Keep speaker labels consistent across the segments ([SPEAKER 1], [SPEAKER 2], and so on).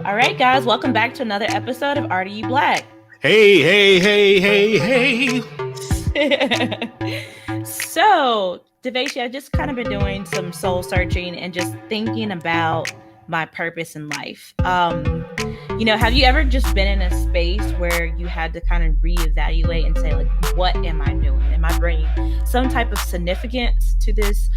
[SPEAKER 1] All right, guys, welcome back to another episode of Are You Black?
[SPEAKER 2] Hey, hey, hey, hey, hey.
[SPEAKER 1] So, Devasia, I've just kind of been doing some soul searching and just thinking about my purpose in life. Have you ever just been in a space where you had to kind of reevaluate and say, like, what am I doing? Am I bringing some type of significance to this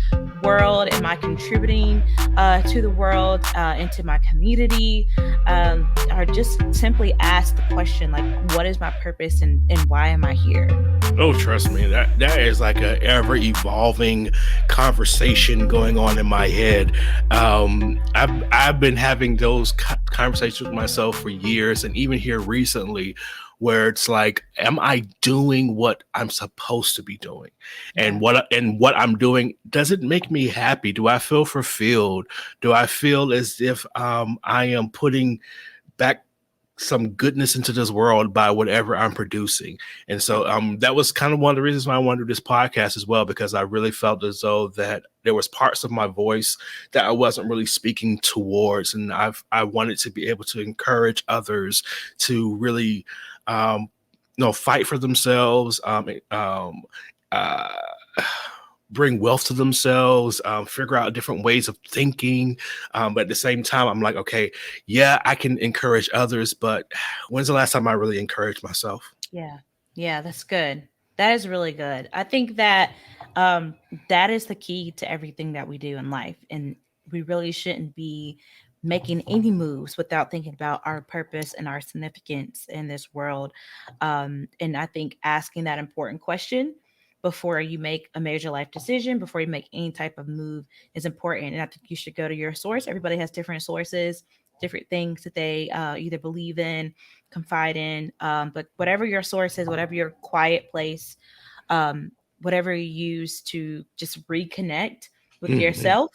[SPEAKER 1] world? Am I contributing to the world, into my community? Or just simply ask the question, like, what is my purpose and why am I here?
[SPEAKER 2] Oh, trust me, that is like a ever evolving conversation going on in my head. I've been having those conversations with myself for years, and even here recently, where it's like, am I doing what I'm supposed to be doing, and
[SPEAKER 1] Yeah.
[SPEAKER 2] what I'm doing, does it make me happy? Do I feel fulfilled? Do I feel as if I am putting back some goodness into this world by whatever I'm producing? And so that was kind of one of the reasons why I wanted to do this podcast as well, because I really felt as though that there was parts of my voice that I wasn't really speaking towards. And I wanted to be able to encourage others to really fight for themselves, uh, bring wealth to themselves, figure out different ways of thinking. But at the same time, I'm like, okay, yeah, I can encourage others, but when's the last time I really encouraged myself?
[SPEAKER 1] Yeah. Yeah, that's good. That is really good. I think that um that is the key to everything that we do in life. And we really shouldn't be making any moves without thinking about our purpose and our significance in this world. And I think asking that important question before you make a major life decision, before you make any type of move is important. And I think you should go to your source. Everybody has different sources, different things that they either believe in, confide in. But whatever your source is, whatever your quiet place, um, whatever you use to just reconnect with
[SPEAKER 2] Mhm.
[SPEAKER 1] yourself,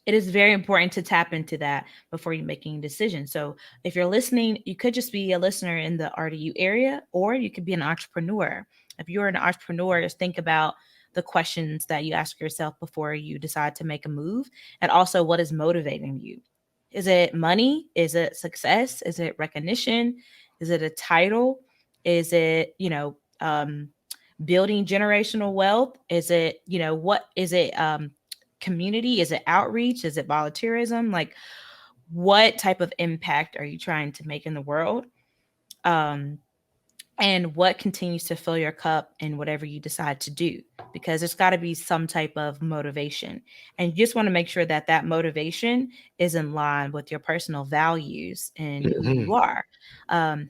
[SPEAKER 1] it is very important to tap into that before you making a decision. So if you're listening, you could just be a listener in the RDU area, or you could be an entrepreneur. If you're an entrepreneur, just think about the questions that you ask yourself before you decide to make a move, and also what is motivating you. Is it money? Is it success? Is it recognition? Is it a title? Is it, building generational wealth? Is it, what is it? Community? Is it outreach? Is it volunteerism? Like, what type of impact are you trying to make in the world? Um, and what continues to fill your cup in whatever you decide to do, because there's got to be some type of motivation, and you just want to make sure that that motivation is in line with your personal values and
[SPEAKER 2] Mhm.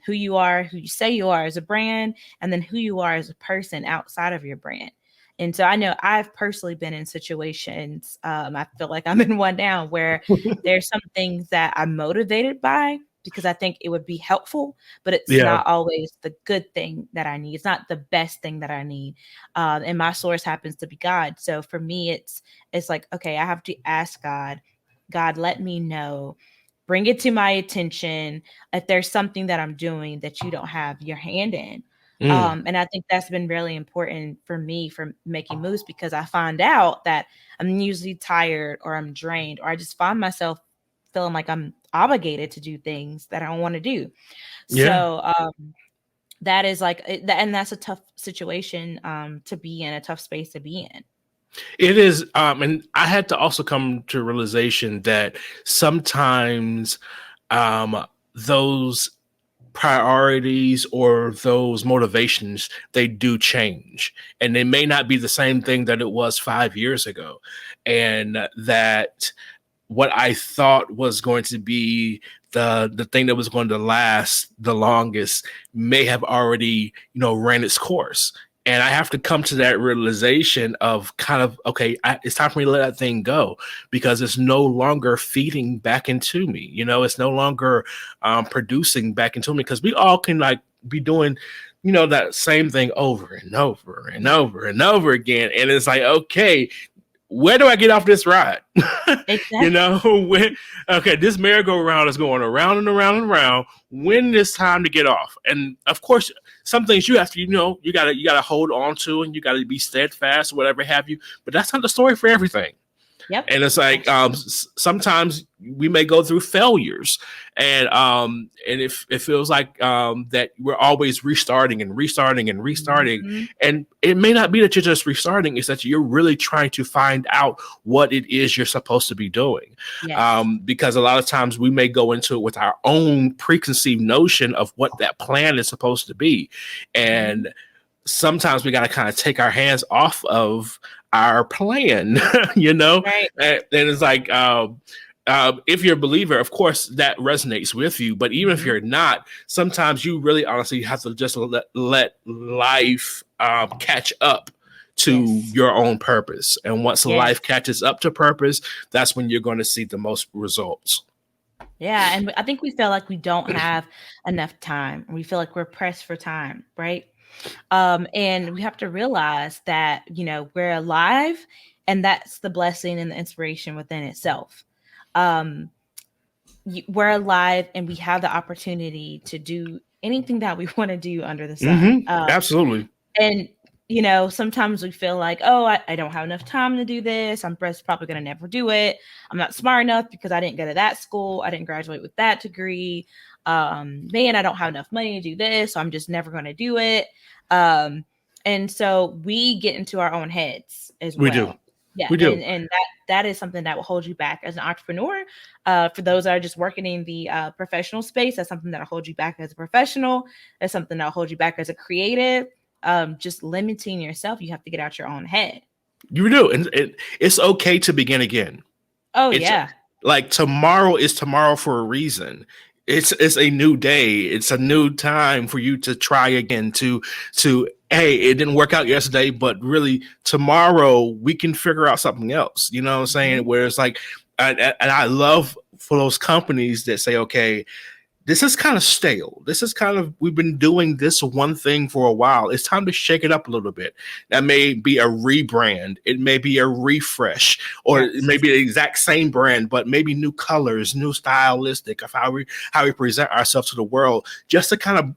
[SPEAKER 1] who you are, who you say you are as a brand, and then who you are as a person outside of your brand. And so I know I've personally been in situations, I feel like I'm in one now, where there's some things that I'm motivated by because I think it would be helpful, but it's
[SPEAKER 2] Yeah.
[SPEAKER 1] not always the good thing that I need. It's not the best thing that I need. And my source happens to be God. So for me, it's like, okay, I have to ask God, God, let me know, bring it to my attention if there's something that I'm doing that you don't have your hand in.
[SPEAKER 2] Mm.
[SPEAKER 1] And I think that's been really important for me for making moves, because I find out that I'm usually tired or I'm drained, or I just find myself feeling like I'm obligated to do things that I don't want to do.
[SPEAKER 2] Yeah.
[SPEAKER 1] So that is like, and that's a tough situation to be in, a tough space to be in.
[SPEAKER 2] It is, and I had to also come to realization that sometimes those priorities or those motivations, they do change, and they may not be the same thing that it was 5 years ago, and that what I thought was going to be the thing that was going to last the longest may have already ran its course. And I have to come to that realization of kind of, okay, it's time for me to let that thing go, because it's no longer feeding back into me. It's no longer producing back into me, because we all can like be doing that same thing over and over and
[SPEAKER 1] Yeah,
[SPEAKER 2] over and over again. And it's like, okay, where do I get off this ride? you
[SPEAKER 1] exactly.
[SPEAKER 2] know, when okay, this merry-go-round is going around and around and around. When it's time to get off, and of course, some things you have to, you gotta hold on to, and you gotta be steadfast, whatever have you. But that's not the story for everything.
[SPEAKER 1] Yep.
[SPEAKER 2] And it's like
[SPEAKER 1] Absolutely.
[SPEAKER 2] sometimes we may go through failures, and if it feels like that we're always restarting and restarting and restarting,
[SPEAKER 1] Mhm.
[SPEAKER 2] and it may not be that you're just restarting; it's that you're really trying to find out what it is you're supposed to be doing.
[SPEAKER 1] Yes.
[SPEAKER 2] Because a lot of times we may go into it with our own preconceived notion of what that plan is supposed to be,
[SPEAKER 1] Mhm.
[SPEAKER 2] and sometimes we got to kind of take our hands off of our plan, you know?
[SPEAKER 1] Right.
[SPEAKER 2] And it's like, if you're a believer, of course, that resonates with you. But even if
[SPEAKER 1] Mhm.
[SPEAKER 2] you're not, sometimes you really honestly have to just let life catch up to
[SPEAKER 1] Yes.
[SPEAKER 2] your own purpose. And once
[SPEAKER 1] Yes.
[SPEAKER 2] life catches up to purpose, that's when you're going to see the most results.
[SPEAKER 1] Yeah, and I think we feel like we don't have enough time. We feel like we're pressed for time, right? And we have to realize that, we're alive, and that's the blessing and the inspiration within itself. Um, we're alive, and we have the opportunity to do anything that we want to do under the sun.
[SPEAKER 2] Absolutely.
[SPEAKER 1] And sometimes we feel like, oh, I don't have enough time to do this. I'm just probably going to never do it. I'm not smart enough because I didn't go to that school. I didn't graduate with that degree. Man, I don't have enough money to do this, so I'm just never going to do it. um and so we get into our own heads as
[SPEAKER 2] We do.
[SPEAKER 1] well. Yeah,
[SPEAKER 2] We
[SPEAKER 1] and
[SPEAKER 2] do.
[SPEAKER 1] that is something that will hold you back as an entrepreneur. For those that are just working in the professional space, that's something that'll hold you back as a professional. That's something that'll hold you back as a creative. Just limiting yourself. You have to get out your own head.
[SPEAKER 2] You do. And it's okay to begin again.
[SPEAKER 1] Oh
[SPEAKER 2] It's
[SPEAKER 1] yeah.
[SPEAKER 2] like tomorrow is tomorrow for a reason. It's a new day. It's a new time for you to try again, to hey, it didn't work out yesterday, but really tomorrow we can figure out something else. You know what I'm saying?
[SPEAKER 1] Mhm.
[SPEAKER 2] Where it's like, and I love for those companies that say, okay, this is kind of stale. This is kind of, we've been doing this one thing for a while. It's time to shake it up a little bit. That may be a rebrand. It may be a refresh, or it may
[SPEAKER 1] Yes.
[SPEAKER 2] be the exact same brand, but maybe new colors, new stylistic of how we present ourselves to the world, just to kind of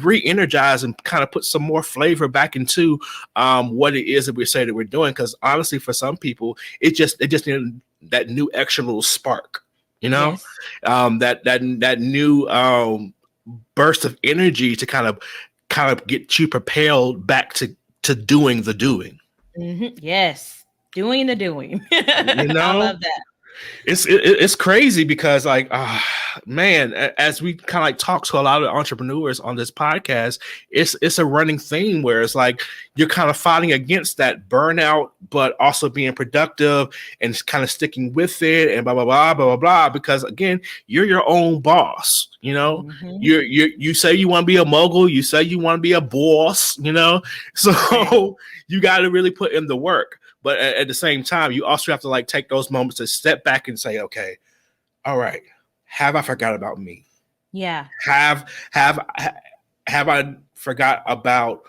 [SPEAKER 2] re-energize and kind of put some more flavor back into what it is that we say that we're doing. Because honestly, for some people, it just needed that new extra little spark, you know,
[SPEAKER 1] Yes.
[SPEAKER 2] that new burst of energy to kind of get you propelled back to doing the doing.
[SPEAKER 1] Yes. Doing the doing.
[SPEAKER 2] You
[SPEAKER 1] I
[SPEAKER 2] know,
[SPEAKER 1] love that.
[SPEAKER 2] it's crazy because like man, as we kind of like talk to a lot of entrepreneurs on this podcast, it's a running theme where it's like you're kind of fighting against that burnout but also being productive and kind of sticking with it and blah blah blah blah blah blah, because again, you're your own boss, you know.
[SPEAKER 1] Hmm.
[SPEAKER 2] You say you want to be a mogul, you say you want to be a boss, you know.
[SPEAKER 1] Right.
[SPEAKER 2] So you got to really put in the work, but at the same time, you also have to like take those moments to step back and say, okay, all right, have I forgot about me?
[SPEAKER 1] Yeah.
[SPEAKER 2] Have I forgot about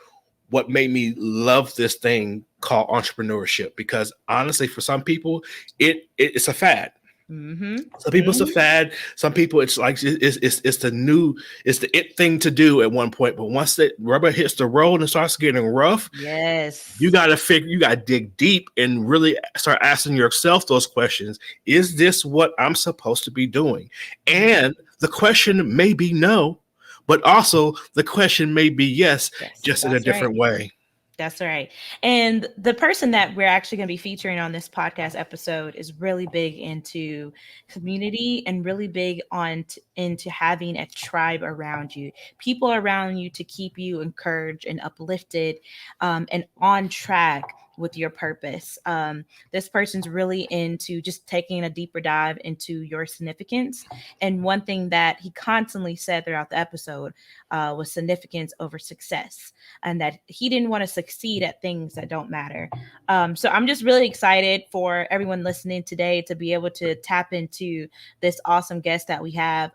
[SPEAKER 2] what made me love this thing called entrepreneurship? Because honestly, for some people, it's a fad.
[SPEAKER 1] Hmm.
[SPEAKER 2] Some people it's a
[SPEAKER 1] Hmm.
[SPEAKER 2] fad. Some people it's like it's the new, it's the it thing to do at one point. But once the rubber hits the road and starts getting rough, you
[SPEAKER 1] Yes.
[SPEAKER 2] got to figure, you got to dig deep and really start asking yourself those questions. Is this what I'm supposed to be doing?
[SPEAKER 1] Hmm.
[SPEAKER 2] And the question may be no, but also the question may be yes,
[SPEAKER 1] Yes.
[SPEAKER 2] just in a
[SPEAKER 1] That's right.
[SPEAKER 2] different way.
[SPEAKER 1] That's right. And the person that we're actually going to be featuring on this podcast episode is really big into community and really big into having a tribe around you, people around you to keep you encouraged and uplifted, and on track with your purpose. This person's really into just taking a deeper dive into your significance. And one thing that he constantly said throughout the episode was significance over success, and that he didn't want to succeed at things that don't matter. So I'm just really excited for everyone listening today to be able to tap into this awesome guest that we have.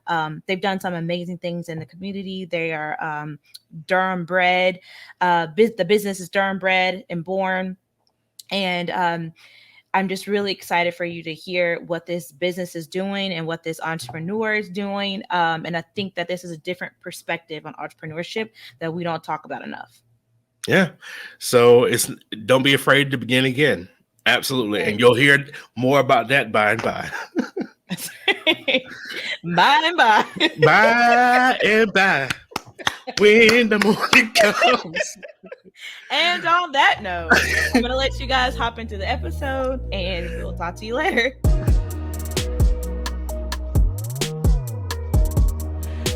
[SPEAKER 1] They've done some amazing things in the community. They are Durham bred. The business is Durham bred and born. And I'm just really excited for you to hear what this business is doing and what this entrepreneur is doing. And I think that this is a different perspective on entrepreneurship that we don't talk about enough.
[SPEAKER 2] Yeah. So it's, don't be afraid to begin again. Absolutely. And you'll hear more about that by and by.
[SPEAKER 1] Bye and bye.
[SPEAKER 2] By and by. When the morning comes.
[SPEAKER 1] And on that note, I'm going to let you guys hop into the episode and we'll talk to you later.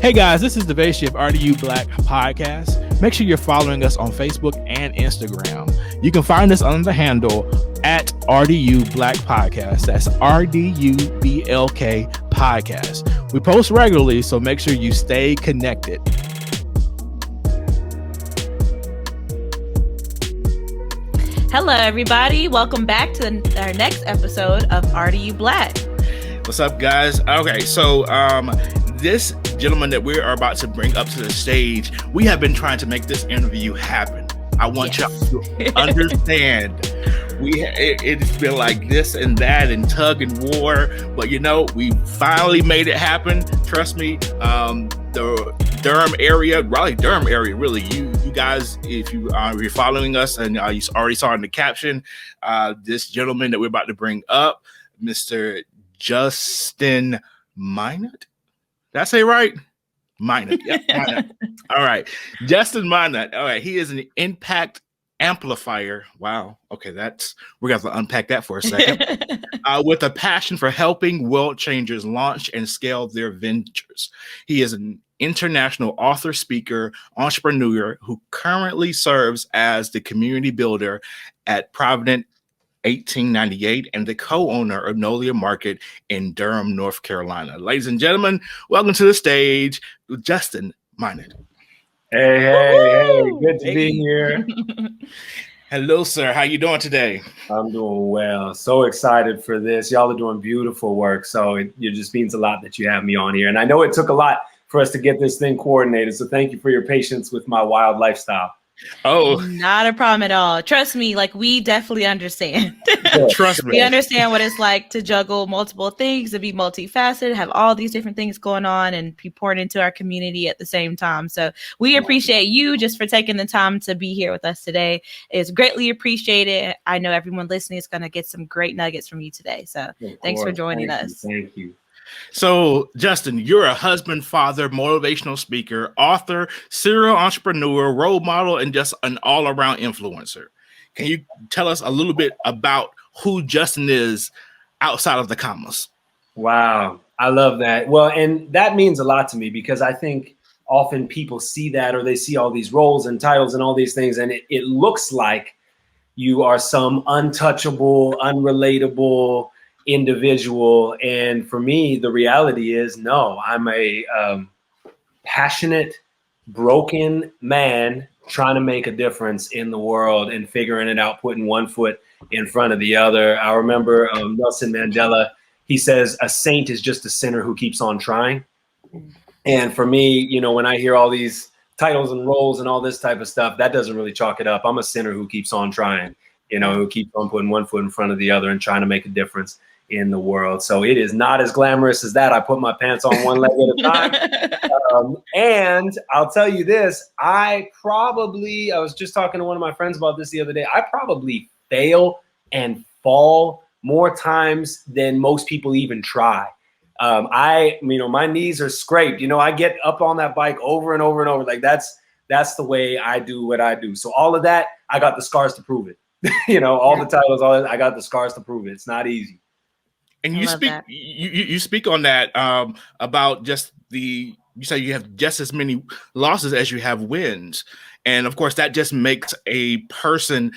[SPEAKER 2] Hey guys, this is Devashi of RDU Black Podcast. Make sure you're following us on Facebook and Instagram. You can find us under the handle at RDU Black Podcast. That's RDUBLK Podcast. We post regularly, so make sure you stay connected.
[SPEAKER 1] Hello, everybody. Welcome back to our next episode of RDU Black.
[SPEAKER 2] What's up, guys? Okay, so this gentleman that we are about to bring up to the stage, we have been trying to make this interview happen. I want y'all to understand. It's been like this and that and tug and war, but we finally made it happen. Trust me. The Durham area, Raleigh-Durham area, really. You guys, if you're following us and you already saw in the caption, this gentleman that we're about to bring up, Mr. Justin Minott. Did I say right? Minott. Yeah, Minott. All right. Justin Minott. All right. He is an impact amplifier. Wow. Okay. We're going to have to unpack that for a second. With a passion for helping world changers launch and scale their ventures. He is an international author, speaker, entrepreneur who currently serves as the community builder at Provident 1898 and the co-owner of Nolia Market in Durham, North Carolina. Ladies and gentlemen, welcome to the stage, Justin Minott.
[SPEAKER 3] Hey, good to be here.
[SPEAKER 2] Hello, sir. How you doing today?
[SPEAKER 3] I'm doing well. So excited for this. Y'all are doing beautiful work. So it just means a lot that you have me on here. And I know it took a lot for us to get this thing coordinated. So thank you for your patience with my wild lifestyle.
[SPEAKER 2] Oh,
[SPEAKER 1] not a problem at all. Trust me, we definitely understand.
[SPEAKER 2] Trust me.
[SPEAKER 1] We understand what it's like to juggle multiple things, to be multifaceted, have all these different things going on and be poured into our community at the same time. So we appreciate you just for taking the time to be here with us today. It's greatly appreciated. I know everyone listening is going to get some great nuggets from you today. So thanks for joining us.
[SPEAKER 3] Thank you.
[SPEAKER 2] So, Justin, you're a husband, father, motivational speaker, author, serial entrepreneur, role model, and just an all-around influencer. Can you tell us a little bit about who Justin is outside of the commas?
[SPEAKER 3] Wow. I love that. Well, and that means a lot to me because I think often people see that or they see all these roles and titles and all these things, and it looks like you are some untouchable, unrelatable individual. And for me, the reality is, no, I'm a passionate, broken man trying to make a difference in the world and figuring it out, putting one foot in front of the other. I remember Nelson Mandela, he says, a saint is just a sinner who keeps on trying. And for me, when I hear all these titles and roles and all this type of stuff, that doesn't really chalk it up. I'm a sinner who keeps on trying, who keeps on putting one foot in front of the other and trying to make a difference in the world. So it is not as glamorous as that. I put my pants on one leg at a time. And I'll tell you this, I was just talking to one of my friends about this the other day. I probably fail and fall more times than most people even try. My knees are scraped. I get up on that bike over and over and over. Like that's the way I do what I do. So all of that, I got the scars to prove it. All the titles, all that, I got the scars to prove it. It's not easy.
[SPEAKER 2] And you speak on that about just you say you have just as many losses as you have wins. And of course, that just makes a person,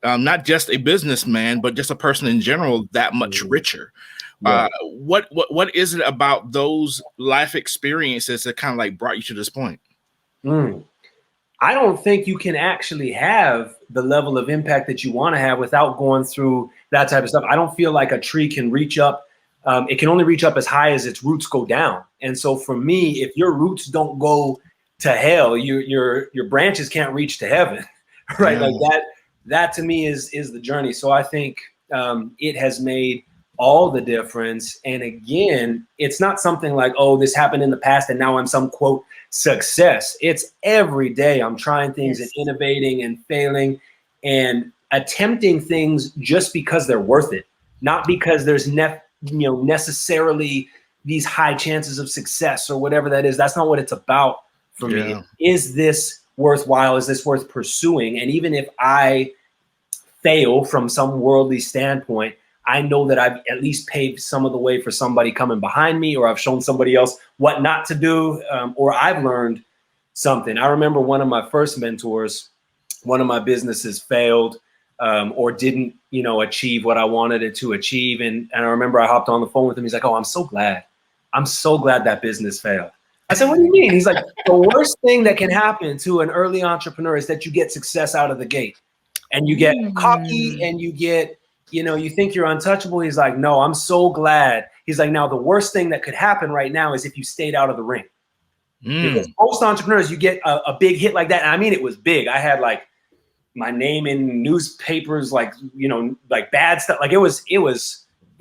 [SPEAKER 2] not just a businessman, but just a person in general, that much richer. Yeah. What is it about those life experiences that kind of brought you to this point?
[SPEAKER 3] I don't think you can actually have the level of impact that you want to have without going through that type of stuff. I don't feel like a tree can reach up. It can only reach up as high as its roots go down. And so for me, if your roots don't go to hell, your branches can't reach to heaven, right? Yeah. Like that to me is the journey. So I think it has made all the difference. And again, it's not something like, oh, this happened in the past and now I'm some quote success. It's every day I'm trying things and innovating and failing. And attempting things just because they're worth it, not because there's necessarily these high chances of success or whatever that is. That's not what it's about for me. Is this worthwhile? Is this worth pursuing? And even if I fail from some worldly standpoint, I know that I've at least paved some of the way for somebody coming behind me, or I've shown somebody else what not to do, or I've learned something. I remember one of my first mentors, one of my businesses failed, or didn't, achieve what I wanted it to achieve. And I remember I hopped on the phone with him. He's like, "Oh, I'm so glad that business failed." I said, "What do you mean?" He's like, "The worst thing that can happen to an early entrepreneur is that you get success out of the gate and you get cocky and you get, you think you're untouchable." He's like, "No, I'm so glad." He's like, "Now the worst thing that could happen right now is if you stayed out of the ring." Because most entrepreneurs, you get a big hit like that. And I mean, it was big. I had like my name in newspapers, like, like bad stuff. Like it was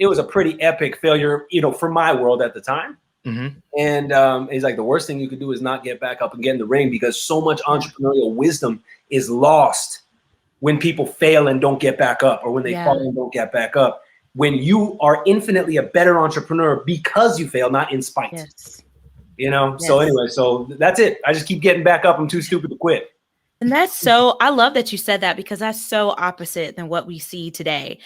[SPEAKER 3] a pretty epic failure, for my world at the time. And he's like, the worst thing you could do is not get back up and get in the ring, because so much entrepreneurial wisdom is lost when people fail and don't get back up, or when they fall and don't get back up. When you are infinitely a better entrepreneur because you fail, not in spite. So anyway, so that's it. I just keep getting back up. I'm too stupid to quit.
[SPEAKER 1] And I love that you said that, because that's so opposite than what we see today.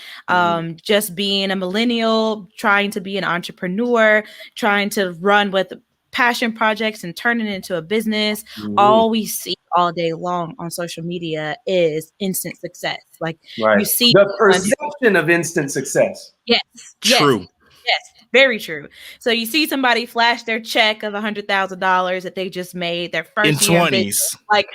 [SPEAKER 1] Just being a millennial, trying to be an entrepreneur, trying to run with passion projects and turn it into a business. All we see all day long on social media is instant success. Like you see
[SPEAKER 3] the perception of instant success.
[SPEAKER 1] Yes.
[SPEAKER 2] True.
[SPEAKER 1] Yes. Very true. So you see somebody flash their check of $100,000 that they just made their first
[SPEAKER 2] in
[SPEAKER 1] year
[SPEAKER 2] 20s.
[SPEAKER 1] in business. Like,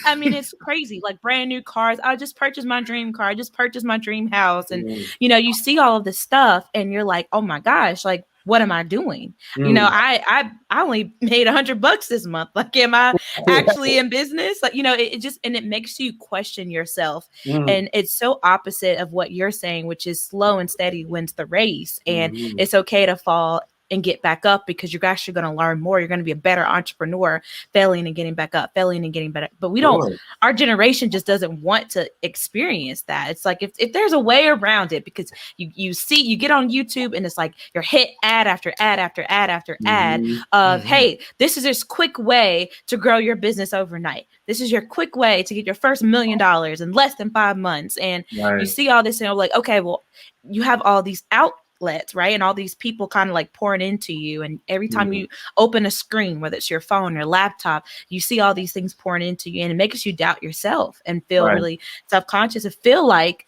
[SPEAKER 1] I mean, it's crazy. Like brand new cars. I just purchased my dream car. I just purchased my dream house. And, you see all of this stuff and you're like, oh my gosh, like, what am I doing? I only made $100 this month. Like, am I actually in business? Like, it makes you question yourself. And it's so opposite of what you're saying, which is slow and steady wins the race. And it's okay to fall and get back up, because you're actually going to learn more. You're going to be a better entrepreneur, failing and getting back up, failing and getting better. But our generation just doesn't want to experience that. It's like, if there's a way around it, because you get on YouTube and it's like you're hit ad after ad after ad after ad of, hey, this is this quick way to grow your business overnight. This is your quick way to get your first $1 million in less than 5 months. And you see all this and you're like, okay, well, you have all these outlets, right? And all these people kind of like pouring into you. And every time you open a screen, whether it's your phone or laptop, you see all these things pouring into you, and it makes you doubt yourself and feel really self-conscious and feel like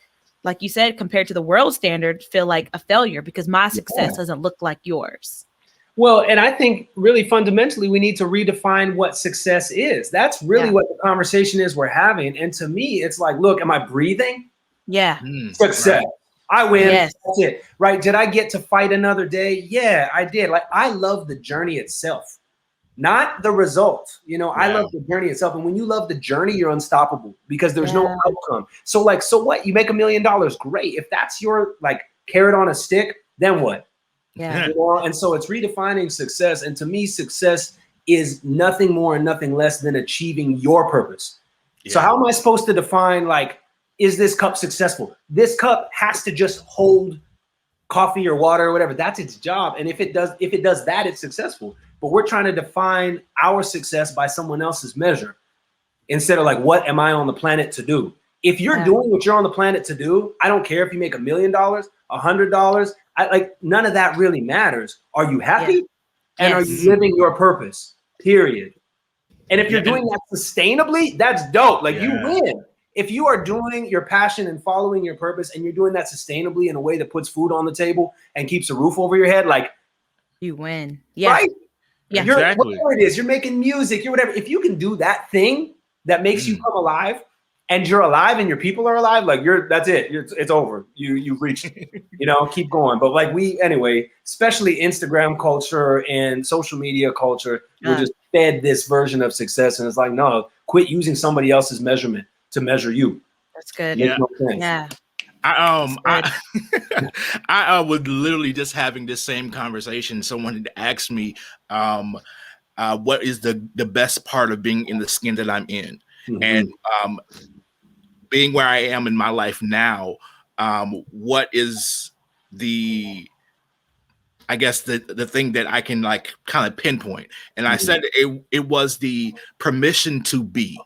[SPEAKER 1] you said, compared to the world standard, feel like a failure because my success doesn't look like yours.
[SPEAKER 3] Well, and I think really fundamentally, we need to redefine what success is. That's really what the conversation is we're having. And to me, it's like, look, am I breathing?
[SPEAKER 1] Yeah.
[SPEAKER 3] Success. Right. I win.
[SPEAKER 1] Yes.
[SPEAKER 3] That's it. Right. Did I get to fight another day? Yeah, I did. Like, I love the journey itself, not the result. I love the journey itself. And when you love the journey, you're unstoppable, because there's no outcome. So what? You make $1 million. Great. If that's your like carrot on a stick, then what?
[SPEAKER 1] Yeah.
[SPEAKER 3] And so it's redefining success. And to me, success is nothing more and nothing less than achieving your purpose. Yeah. So how am I supposed to define, like, is this cup successful? This cup has to just hold coffee or water or whatever. That's its job. And if it does that, it's successful. But we're trying to define our success by someone else's measure, instead of like, what am I on the planet to do? If you're doing what you're on the planet to do, I don't care if you make $1 million, $100. None of that really matters. Are you happy?
[SPEAKER 1] Yeah.
[SPEAKER 3] And are you living your purpose? Period. And if you're doing that sustainably, that's dope. Like, you win. If you are doing your passion and following your purpose, and you're doing that sustainably in a way that puts food on the table and keeps a roof over your head, like,
[SPEAKER 1] you win. Yeah.
[SPEAKER 3] Right?
[SPEAKER 1] Yeah.
[SPEAKER 2] Exactly.
[SPEAKER 3] Whatever it is, you're making music, you're whatever. If you can do that thing that makes you come alive, and you're alive and your people are alive, like, that's it. It's over. You've reached it. Keep going. But anyway, especially Instagram culture and social media culture, we're just fed this version of success. And it's like, no, quit using somebody else's measurement to measure you.
[SPEAKER 1] That's good.
[SPEAKER 3] Makes no sense.
[SPEAKER 1] Yeah.
[SPEAKER 2] I was literally just having this same conversation. Someone had asked me, what is the best part of being in the skin that I'm in? And being where I am in my life now, what is I guess the thing that I can like kind of pinpoint. And I said it was the permission to be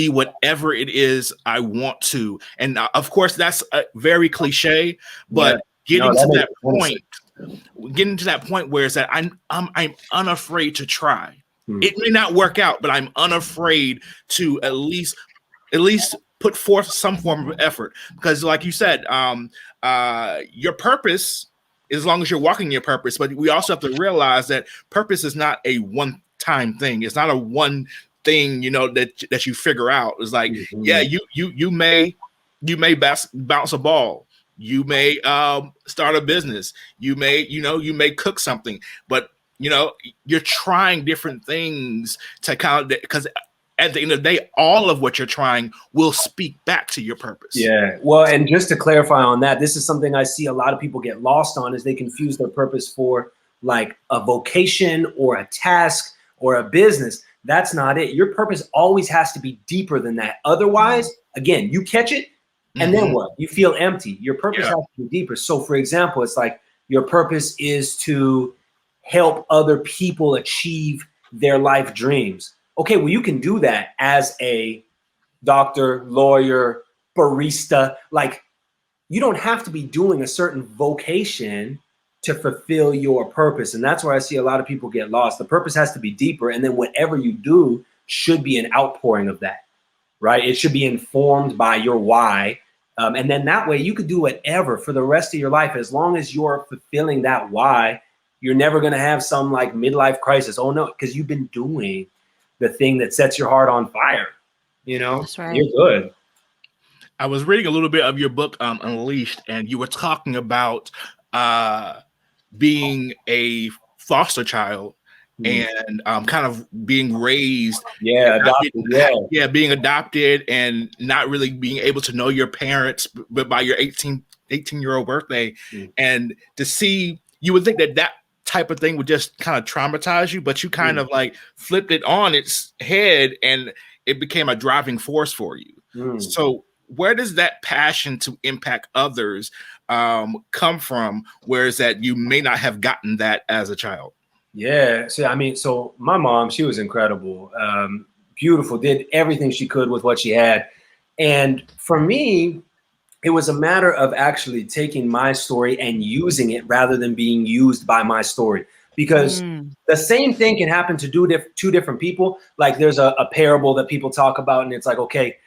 [SPEAKER 2] whatever it is I want to. And of course, that's very cliche, but getting to that point where it's that I'm unafraid to try. It may not work out, but I'm unafraid to at least put forth some form of effort. Because like you said, your purpose, as long as you're walking your purpose, but we also have to realize that purpose is not a one-time thing. It's not a one thing, that you figure out. It's like, you may bounce a ball. You may start a business. You may cook something, but you're trying different things to kind of, because at the end of the day, all of what you're trying will speak back to your purpose.
[SPEAKER 3] Yeah. Well, and just to clarify on that, this is something I see a lot of people get lost on, is they confuse their purpose for like a vocation or a task or a business. That's not it. Your purpose always has to be deeper than that. Otherwise, again, you catch it and then what? You feel empty. Your purpose has to be deeper. So for example, it's like your purpose is to help other people achieve their life dreams. Okay, well, you can do that as a doctor, lawyer, barista. Like, you don't have to be doing a certain vocation to fulfill your purpose. And that's where I see a lot of people get lost. The purpose has to be deeper. And then whatever you do should be an outpouring of that, right? It should be informed by your why. And then that way you could do whatever for the rest of your life. As long as you're fulfilling that why, you're never going to have some like midlife crisis. Oh no, because you've been doing the thing that sets your heart on fire.
[SPEAKER 1] That's right.
[SPEAKER 3] You're good.
[SPEAKER 2] I was reading a little bit of your book, Unleashed, and you were talking about being a foster child and kind of being raised,
[SPEAKER 3] adopted,
[SPEAKER 2] being adopted and not really being able to know your parents, but by your 18-year-old birthday, and to see, you would think that type of thing would just kind of traumatize you, but you kind of like flipped it on its head and it became a driving force for you. So where does that passion to impact others come from? Whereas that you may not have gotten that as a child?
[SPEAKER 3] Yeah. So my mom, she was incredible. Beautiful, did everything she could with what she had. And for me, it was a matter of actually taking my story and using it rather than being used by my story. Because the same thing can happen to two different people. Like there's a parable that people talk about, and it's like, okay,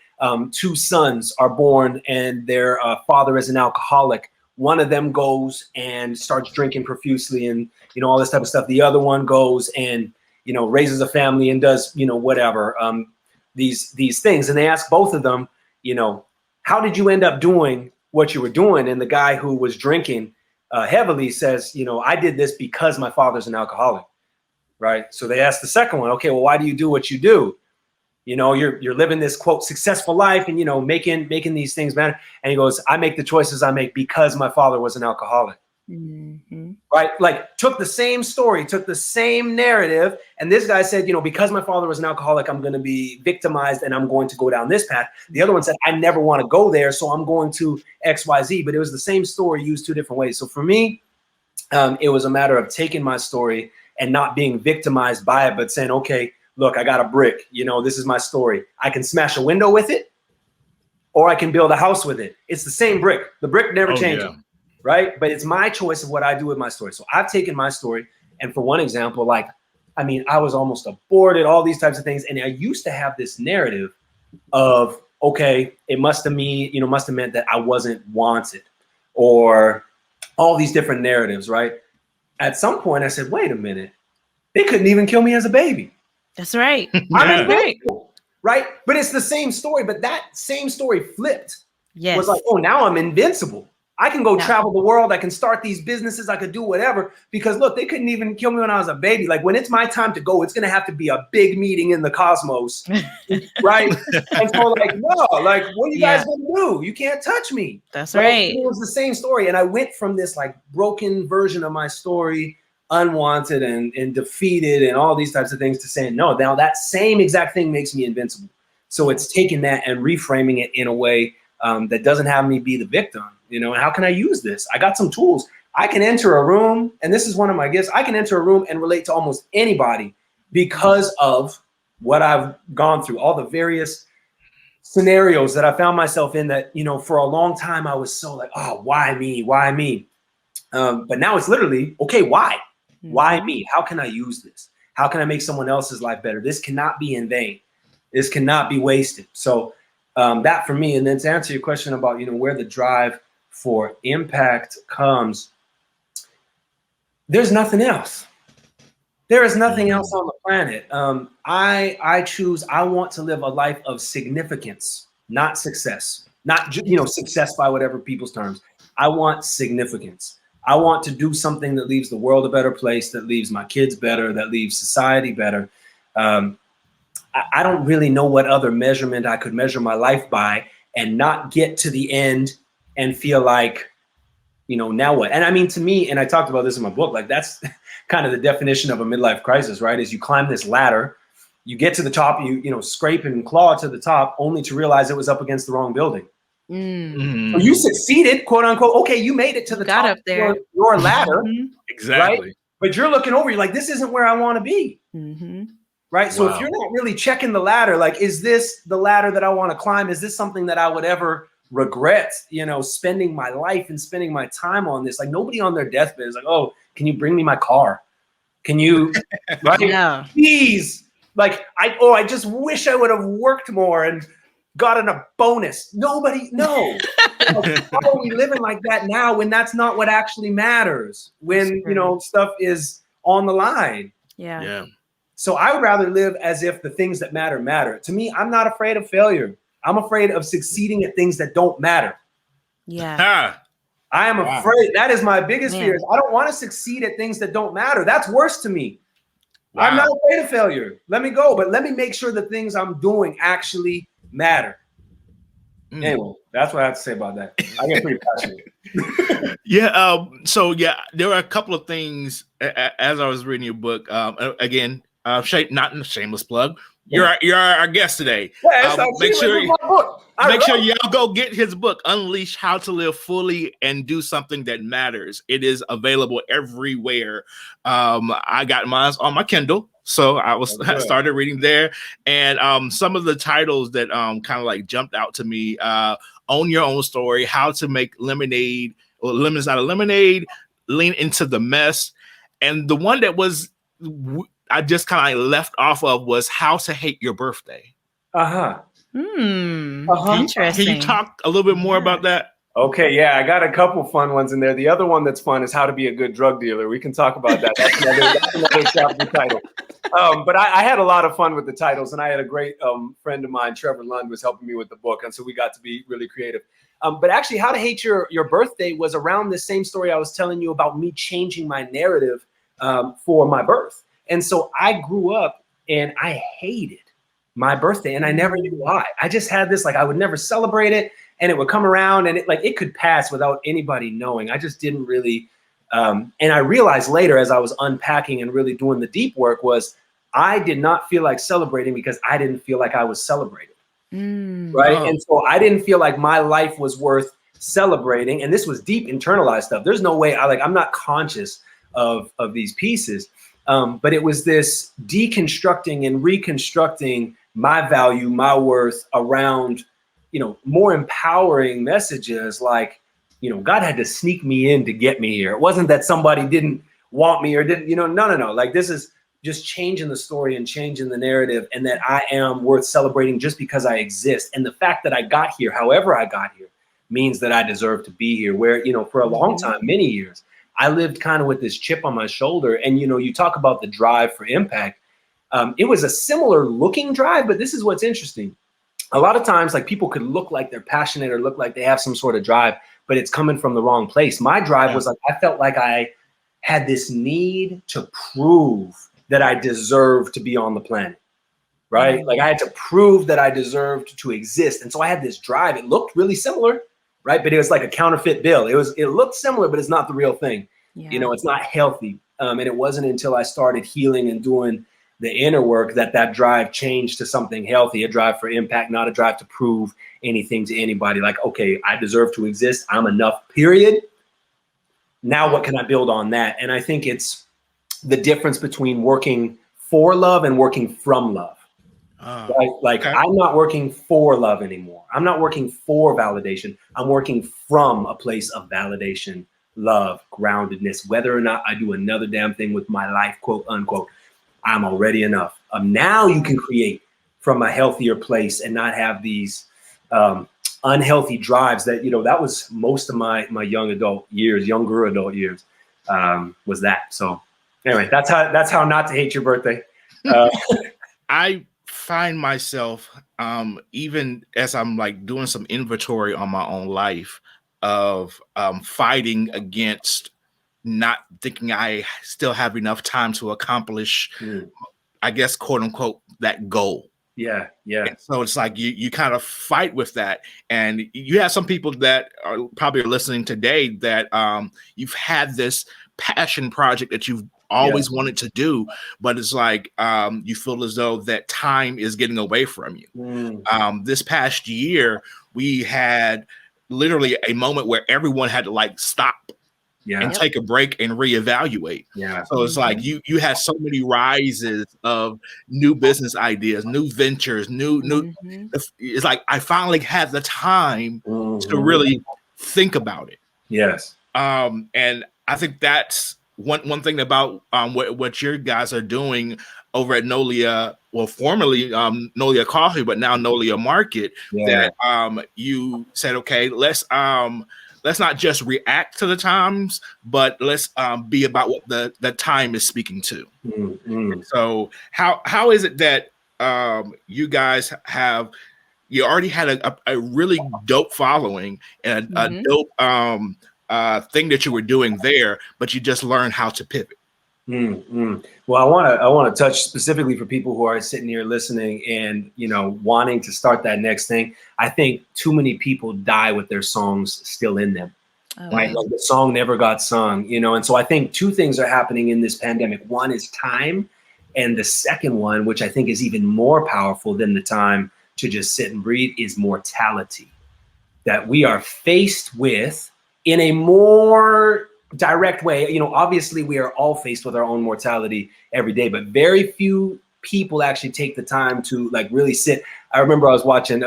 [SPEAKER 3] two sons are born and their father is an alcoholic. One of them goes and starts drinking profusely and, all this type of stuff. The other one goes and, raises a family and does, whatever, these things. And they ask both of them, how did you end up doing what you were doing? And the guy who was drinking heavily says, I did this because my father's an alcoholic, right? So they ask the second one, okay, well, why do you do what you do? You're living this quote successful life and making these things matter. And he goes, I make the choices I make because my father was an alcoholic. Right? Like took the same story, took the same narrative. And this guy said, because my father was an alcoholic, I'm going to be victimized and I'm going to go down this path. The other one said, I never want to go there, so I'm going to XYZ. But it was the same story used two different ways. So for me, it was a matter of taking my story and not being victimized by it, but saying, okay, look, I got a brick, this is my story. I can smash a window with it, or I can build a house with it. It's the same brick. The brick never changes, right? But it's my choice of what I do with my story. So I've taken my story, and for one example, I was almost aborted, all these types of things. And I used to have this narrative of, okay, it must have meant that I wasn't wanted, or all these different narratives, right? At some point I said, wait a minute, they couldn't even kill me as a baby.
[SPEAKER 1] That's right.
[SPEAKER 3] I'm invincible, right? But it's the same story, but that same story flipped.
[SPEAKER 1] Yes.
[SPEAKER 3] Was like, oh, now I'm invincible. I can go travel the world. I can start these businesses. I could do whatever, because look, they couldn't even kill me when I was a baby. Like when it's my time to go, it's going to have to be a big meeting in the cosmos, right? And so like, no, like what are you guys going to do? You can't touch me.
[SPEAKER 1] That's right.
[SPEAKER 3] It was the same story. And I went from this like broken version of my story, unwanted and defeated and all these types of things, to saying, no, now that same exact thing makes me invincible. So it's taking that and reframing it in a way that doesn't have me be the victim, you know, and how can I use this? I got some tools. I can enter a room, and this is one of my gifts. I can enter a room and relate to almost anybody because of what I've gone through, all the various scenarios that I found myself in that, you know, for a long time, I was so like, oh, why me? Why me? But now it's literally, okay, why? Why me? How can I use this? How can I make someone else's life better? This cannot be in vain. This cannot be wasted. So that for me, and then to answer your question about, you know, where the drive for impact comes, there's nothing else. There is nothing else on the planet. I choose, I want to live a life of significance, not success, not, you know, success by whatever people's terms. I want significance. I want to do something that leaves the world a better place, that leaves my kids better, that leaves society better. I don't really know what other measurement I could measure my life by and not get to the end and feel like, you know, now what? And I mean, to me, and I talked about this in my book, like that's kind of the definition of a midlife crisis, right? Is you climb this ladder, you get to the top, you know, scrape and claw to the top only to realize it was up against the wrong building. So you succeeded, quote unquote. Okay, you made it to the top
[SPEAKER 1] up there.
[SPEAKER 3] of your ladder.
[SPEAKER 2] Exactly.
[SPEAKER 3] Right? But you're looking over, you're like, this isn't where I want to be. Right? So if you're not really checking the ladder, like, is this the ladder that I want to climb? Is this something that I would ever regret, you know, spending my life and spending my time on this? Like, nobody on their deathbed is like, oh, can you bring me my car? Can you, right?
[SPEAKER 1] Yeah.
[SPEAKER 3] Please. Like, I just wish I would have worked more and gotten a bonus. Nobody, no. How are we living like that now when that's not what actually matters? When, you know, stuff is on the line.
[SPEAKER 1] Yeah.
[SPEAKER 3] So I would rather live as if the things that matter matter. To me, I'm not afraid of failure. I'm afraid of succeeding at things that don't matter.
[SPEAKER 1] Yeah.
[SPEAKER 3] I am afraid. That is my biggest fear. I don't want to succeed at things that don't matter. That's worse to me. I'm not afraid of failure. Let me go, but let me make sure the things I'm doing actually matter. Anyway, that's what I have to say about that. I get pretty passionate.
[SPEAKER 2] So there are a couple of things as I was reading your book. Again, not a shameless plug. You're our guest today. Make sure y'all go get his book, Unleash How to Live Fully and Do Something That Matters. It is available everywhere. I got mine on my Kindle, so I started reading there. And some of the titles that kind of like jumped out to me: Own Your Own Story, How to Make Lemonade, or Lemons Out of Lemonade, Lean Into the Mess, and the one that was I just kind of left off of was How to Hate Your Birthday.
[SPEAKER 1] Interesting.
[SPEAKER 2] Can you talk a little bit more about that?
[SPEAKER 3] Okay, yeah, I got a couple fun ones in there. The other one that's fun is How to Be a Good Drug Dealer. We can talk about that. That's another chapter title. But I had a lot of fun with the titles, and I had a great friend of mine, Trevor Lund, was helping me with the book, and so we got to be really creative. But actually, How to Hate Your Birthday was around the same story I was telling you about me changing my narrative for my birth. And so I grew up and I hated my birthday, and I never knew why. I just had this, like, I would never celebrate it, and it would come around and it could pass without anybody knowing. I just didn't really, and I realized later as I was unpacking and really doing the deep work was I did not feel like celebrating because I didn't feel like I was celebrated. Right. And so I didn't feel like my life was worth celebrating. And this was deep internalized stuff. There's no way I'm not conscious of these pieces. But it was this deconstructing and reconstructing my value, my worth around, you know, more empowering messages like, you know, God had to sneak me in to get me here. It wasn't that somebody didn't want me or didn't, you know, no. Like, this is just changing the story and changing the narrative, and that I am worth celebrating just because I exist. And the fact that I got here, however I got here, means that I deserve to be here. Where, you know, for a long time, many years, I lived kind of with this chip on my shoulder. And, you know, you talk about the drive for impact. It was a similar looking drive, but this is what's interesting. A lot of times, like, people could look like they're passionate or look like they have some sort of drive, but it's coming from the wrong place. My drive was like, I felt like I had this need to prove that I deserved to be on the planet, right? Like, I had to prove that I deserved to exist. And so I had this drive. It looked really similar, right? But it was like a counterfeit bill. It looked similar, but it's not the real thing. You know, it's not healthy. And it wasn't until I started healing and doing the inner work, that drive changed to something healthy, a drive for impact, not a drive to prove anything to anybody. Like, okay, I deserve to exist. I'm enough, period. Now what can I build on that? And I think it's the difference between working for love and working from love. Right? Like,
[SPEAKER 2] okay.
[SPEAKER 3] I'm not working for love anymore. I'm not working for validation. I'm working from a place of validation, love, groundedness. Whether or not I do another damn thing with my life, quote unquote, I'm already enough. Now you can create from a healthier place and not have these unhealthy drives that, that was most of my younger adult years, was that. So anyway, that's how not to hate your birthday.
[SPEAKER 2] I find myself, even as I'm like doing some inventory on my own life, of fighting against not thinking I still have enough time to accomplish, I guess, quote unquote, that goal.
[SPEAKER 3] Yeah.
[SPEAKER 2] And so it's like you kind of fight with that, and you have some people that are probably listening today that you've had this passion project that you've always wanted to do, but it's like you feel as though that time is getting away from you. This past year, we had literally a moment where everyone had to like stop and take a break and reevaluate. So it's like you had so many rises of new business ideas, new ventures, new. It's like I finally had the time to really think about it.
[SPEAKER 3] Yes.
[SPEAKER 2] And I think that's one thing about what your guys are doing over at Nolia, well, formerly Nolia Coffee, but now Nolia Market. That you said, okay, let's not just react to the times, but let's be about what the time is speaking to. So how is it that you guys you already had a really dope following and a dope thing that you were doing there, but you just learned how to pivot?
[SPEAKER 3] Well, I want to touch specifically for people who are sitting here listening and, wanting to start that next thing. I think too many people die with their songs still in them. Right? Like the song never got sung, and so I think two things are happening in this pandemic. One is time, and the second one, which I think is even more powerful than the time to just sit and breathe, is mortality. That we are faced with in a more direct way. Obviously we are all faced with our own mortality every day, but very few people actually take the time to like really sit. I remember I was watching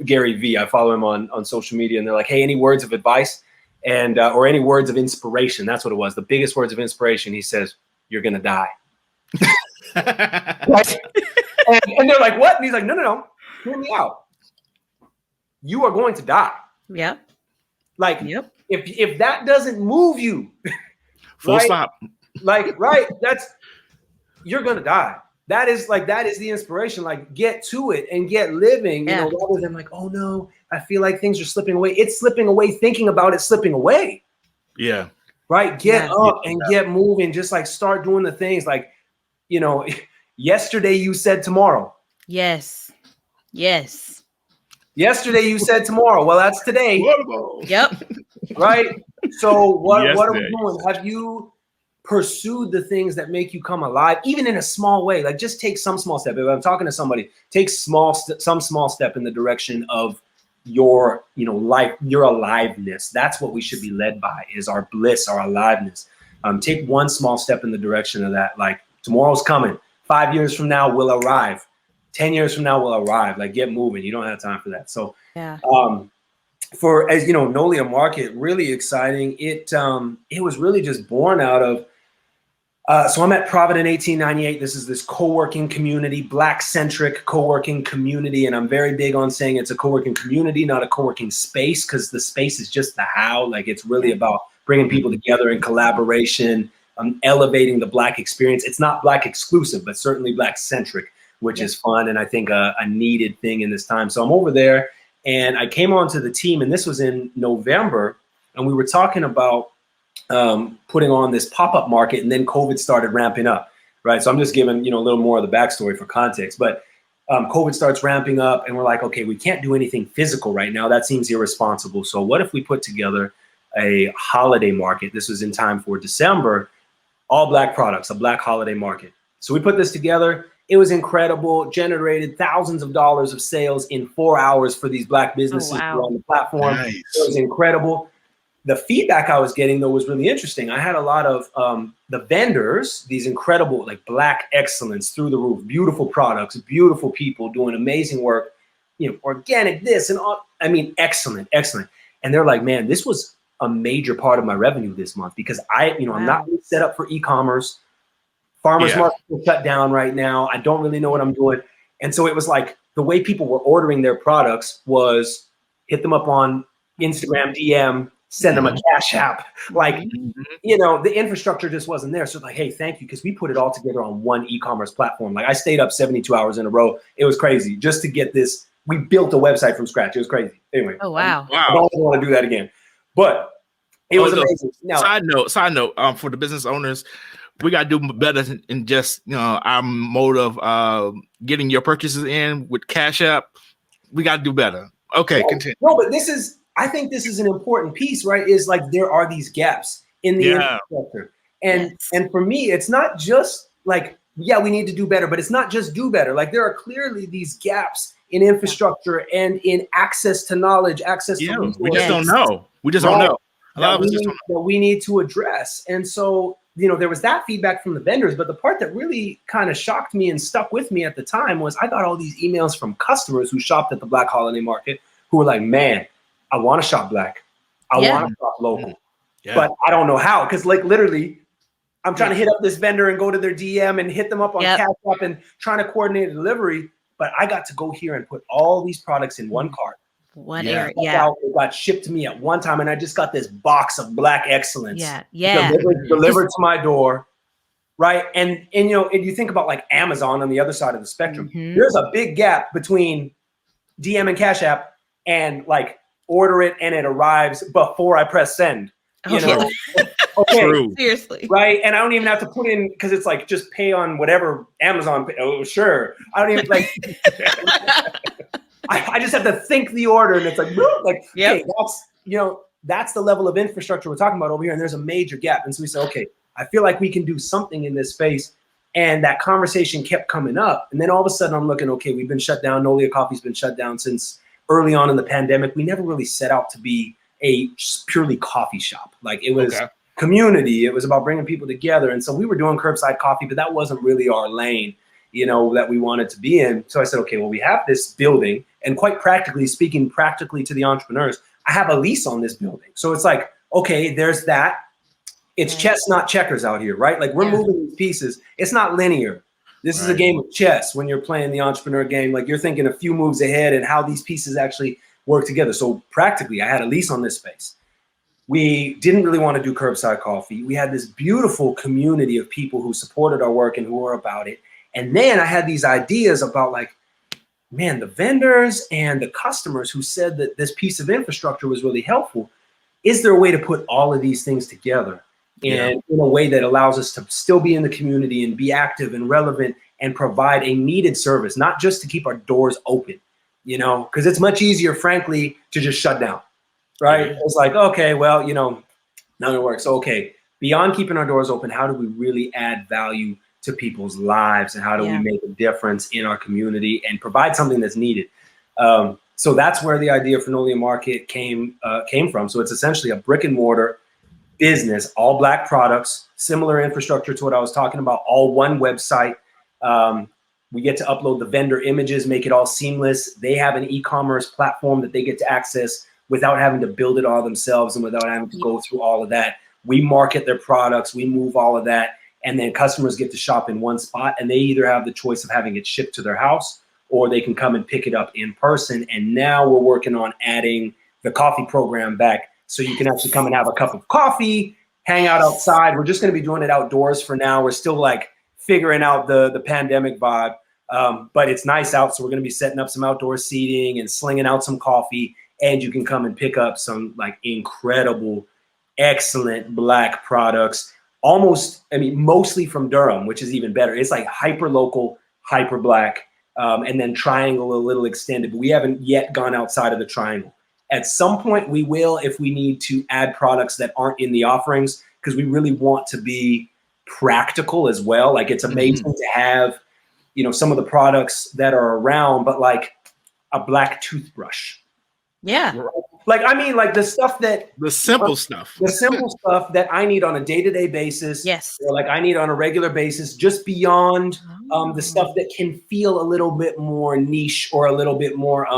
[SPEAKER 3] Gary Vee. I follow him on social media, and they're like, hey, any words of advice and or any words of inspiration? That's what it was. The biggest words of inspiration. He says, you're gonna die. Right? And they're like, what? And he's like, no, hear me out. You are going to die. Like, if that doesn't move you,
[SPEAKER 2] full stop.
[SPEAKER 3] Like, you're gonna die. That is the inspiration. Like, get to it and get living, rather than like, oh no, I feel like things are slipping away. It's slipping away, thinking about it slipping away.
[SPEAKER 2] Yeah.
[SPEAKER 3] Right? Get up and get moving. Just like start doing the things like, yesterday you said tomorrow.
[SPEAKER 1] Yes.
[SPEAKER 3] Yesterday you said tomorrow. Well, that's today. Right? So what are we doing? Have you pursued the things that make you come alive, even in a small way? Like, just take some small step. If I'm talking to somebody, take some small step in the direction of your, life, your aliveness. That's what we should be led by, is our bliss, our aliveness. Take one small step in the direction of that. Like, tomorrow's coming. 5 years from now will arrive. 10 years from now will arrive. Like, get moving. You don't have time for that. So, for, as you know, Nolia Market, really exciting. It was really just born out of, so I'm at Provident 1898. This is this co-working community, Black-centric co-working community. And I'm very big on saying it's a co-working community, not a co-working space, because the space is just the how. Like, it's really about bringing people together in collaboration, elevating the Black experience. It's not Black exclusive, but certainly Black-centric, which is fun. And I think a needed thing in this time. So I'm over there. And I came onto the team, and this was in November, and we were talking about putting on this pop-up market, and then COVID started ramping up, right? So I'm just giving, a little more of the backstory for context, but COVID starts ramping up, and we're like, okay, we can't do anything physical right now. That seems irresponsible. So what if we put together a holiday market? This was in time for December, all Black products, a Black holiday market. So we put this together, It was incredible, generated thousands of dollars of sales in 4 hours for these Black businesses who were on the platform.
[SPEAKER 2] Nice.
[SPEAKER 3] It was incredible. The feedback I was getting, though, was really interesting. I had a lot of the vendors, these incredible, like Black excellence through the roof, beautiful products, beautiful people doing amazing work, organic this and all. I mean, excellent. And they're like, man, this was a major part of my revenue this month because I'm not really set up for e-commerce. Farmers markets are shut down right now. I don't really know what I'm doing. And so it was like the way people were ordering their products was hit them up on Instagram DM, send them a Cash App. Like, the infrastructure just wasn't there. So like, hey, thank you. Because we put it all together on one e-commerce platform. Like I stayed up 72 hours in a row. It was crazy just to get this. We built a website from scratch. It was crazy. Anyway.
[SPEAKER 1] Oh, wow.
[SPEAKER 3] I don't want to do that again. But it was amazing. Now,
[SPEAKER 2] side note, for the business owners, we got to do better in just, our mode of getting your purchases in with Cash App. We got to do better. Okay, continue.
[SPEAKER 3] No, but I think this is an important piece, right? Is like there are these gaps in the infrastructure. And for me, it's not just like, we need to do better, but it's not just do better. Like there are clearly these gaps in infrastructure and in access to knowledge, access to resources.
[SPEAKER 2] We just don't know. Don't know.
[SPEAKER 3] That we need to address. And so, there was that feedback from the vendors, but the part that really kind of shocked me and stuck with me at the time was I got all these emails from customers who shopped at the Black Holiday Market who were like, man, I want to shop Black. I want to shop local, but I don't know how. Because like literally, I'm trying to hit up this vendor and go to their DM and hit them up on Cash App and trying to coordinate a delivery. But I got to go here and put all these products in one cart.
[SPEAKER 1] One area,
[SPEAKER 3] It got shipped to me at one time, and I just got this box of Black excellence. Delivered to my door, right? And if you think about like Amazon on the other side of the spectrum, there's a big gap between DM and Cash App and like order it and it arrives before I press send. Okay,
[SPEAKER 2] True.
[SPEAKER 1] Seriously,
[SPEAKER 3] right? And I don't even have to put in because it's like just pay on whatever Amazon. Oh, sure. I don't even like. I just have to think the order, and it's like, okay, that's the level of infrastructure we're talking about over here, and there's a major gap. And so we said, okay, I feel like we can do something in this space, and that conversation kept coming up. And then all of a sudden, I'm looking, okay, we've been shut down. Nolia Coffee's been shut down since early on in the pandemic. We never really set out to be a purely coffee shop. Like it was community. It was about bringing people together, and so we were doing curbside coffee, but that wasn't really our lane, that we wanted to be in. So I said, okay, well, we have this building. And quite practically speaking, practically to the entrepreneurs, I have a lease on this building. So it's like, okay, there's that. It's chess, not checkers out here, right? Like we're moving these pieces. It's not linear. This is a game of chess when you're playing the entrepreneur game. Like you're thinking a few moves ahead and how these pieces actually work together. So practically, I had a lease on this space. We didn't really want to do curbside coffee. We had this beautiful community of people who supported our work and who were about it. And then I had these ideas about like, man, the vendors and the customers who said that this piece of infrastructure was really helpful. Is there a way to put all of these things together in a way that allows us to still be in the community and be active and relevant and provide a needed service, not just to keep our doors open, because it's much easier, frankly, to just shut down, right? It's like, okay, well, none of it works. So, okay, beyond keeping our doors open, how do we really add value to people's lives, and how do we make a difference in our community and provide something that's needed? So that's where the idea for Nolia Market came from. So it's essentially a brick and mortar business, all Black products, similar infrastructure to what I was talking about, all one website. We get to upload the vendor images, make it all seamless. They have an e-commerce platform that they get to access without having to build it all themselves and without having to go through all of that. We market their products, we move all of that. And then customers get to shop in one spot, and they either have the choice of having it shipped to their house or they can come and pick it up in person. And now we're working on adding the coffee program back so you can actually come and have a cup of coffee, hang out outside. We're just going to be doing it outdoors for now. We're still like figuring out the pandemic vibe, but it's nice out. So we're going to be setting up some outdoor seating and slinging out some coffee, and you can come and pick up some like incredible, excellent Black products. Mostly from Durham, which is even better. It's like hyper local, hyper Black, and then Triangle a little extended, but we haven't yet gone outside of the Triangle. At some point we will, if we need to add products that aren't in the offerings, because we really want to be practical as well. Like it's amazing to have some of the products that are around, but like a black toothbrush.
[SPEAKER 1] Yeah.
[SPEAKER 3] Like, I mean, like the stuff that
[SPEAKER 2] The simple stuff.
[SPEAKER 3] the simple stuff that I need on a day-to-day basis,
[SPEAKER 1] Yes.
[SPEAKER 3] or like I need on a regular basis, just beyond the stuff that can feel a little bit more niche or a little bit more,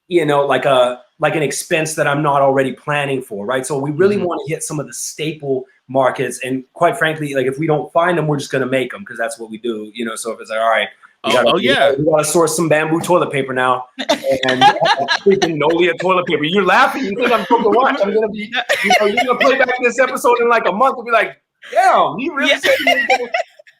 [SPEAKER 3] like an expense that I'm not already planning for, right? So we really want to hit some of the staple markets, and quite frankly, like if we don't find them, we're just going to make them because that's what we do, So if it's like, all right, we gotta source some bamboo toilet paper now, and freaking Nolia toilet paper. You're laughing. You think I'm going to watch? I'm gonna be, you're gonna play back this episode in like a month and be like, damn, he really said he was gonna.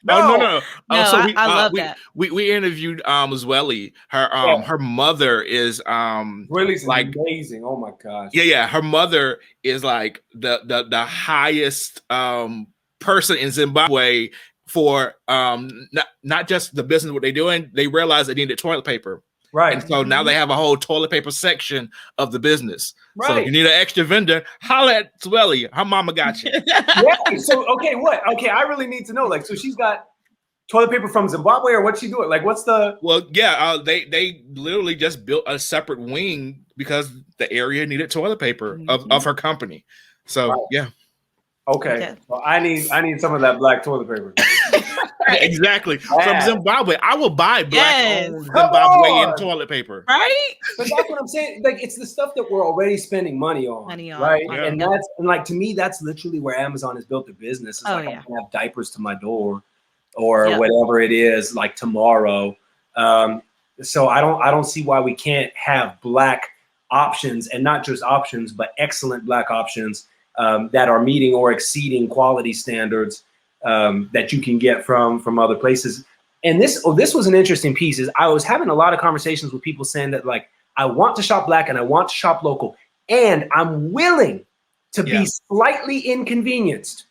[SPEAKER 2] No. So
[SPEAKER 1] I love that.
[SPEAKER 2] We interviewed Zwelly. Her mother is
[SPEAKER 3] Zwelly's like amazing. Oh my gosh.
[SPEAKER 2] Yeah. Her mother is like the highest person in Zimbabwe for not just the business what they're doing. They realized they needed toilet paper.
[SPEAKER 3] Right.
[SPEAKER 2] And so now they have a whole toilet paper section of the business.
[SPEAKER 3] Right.
[SPEAKER 2] So if you need an extra vendor, holla at Zwelly. Her mama got you.
[SPEAKER 3] Yeah. So what? Okay, I really need to know. Like, so she's got toilet paper from Zimbabwe, or what's she doing? Like, what's the?
[SPEAKER 2] Well, yeah, they literally just built a separate wing because the area needed toilet paper of her company. So yeah.
[SPEAKER 3] Okay. Well, I need some of that black toilet paper.
[SPEAKER 2] Exactly. From Zimbabwe. I will buy black Zimbabwean toilet paper.
[SPEAKER 1] Right?
[SPEAKER 3] But that's what I'm saying. Like, it's the stuff that we're already spending money on. Right.
[SPEAKER 2] Yeah.
[SPEAKER 3] And like to me, that's literally where Amazon has built their business. It's I can have diapers to my door or whatever it is, like tomorrow. So I don't see why we can't have black options, and not just options, but excellent black options that are meeting or exceeding quality standards that you can get from other places. And this was an interesting piece. Is I was having a lot of conversations with people saying that, like, I want to shop black and I want to shop local, and I'm willing to be slightly inconvenienced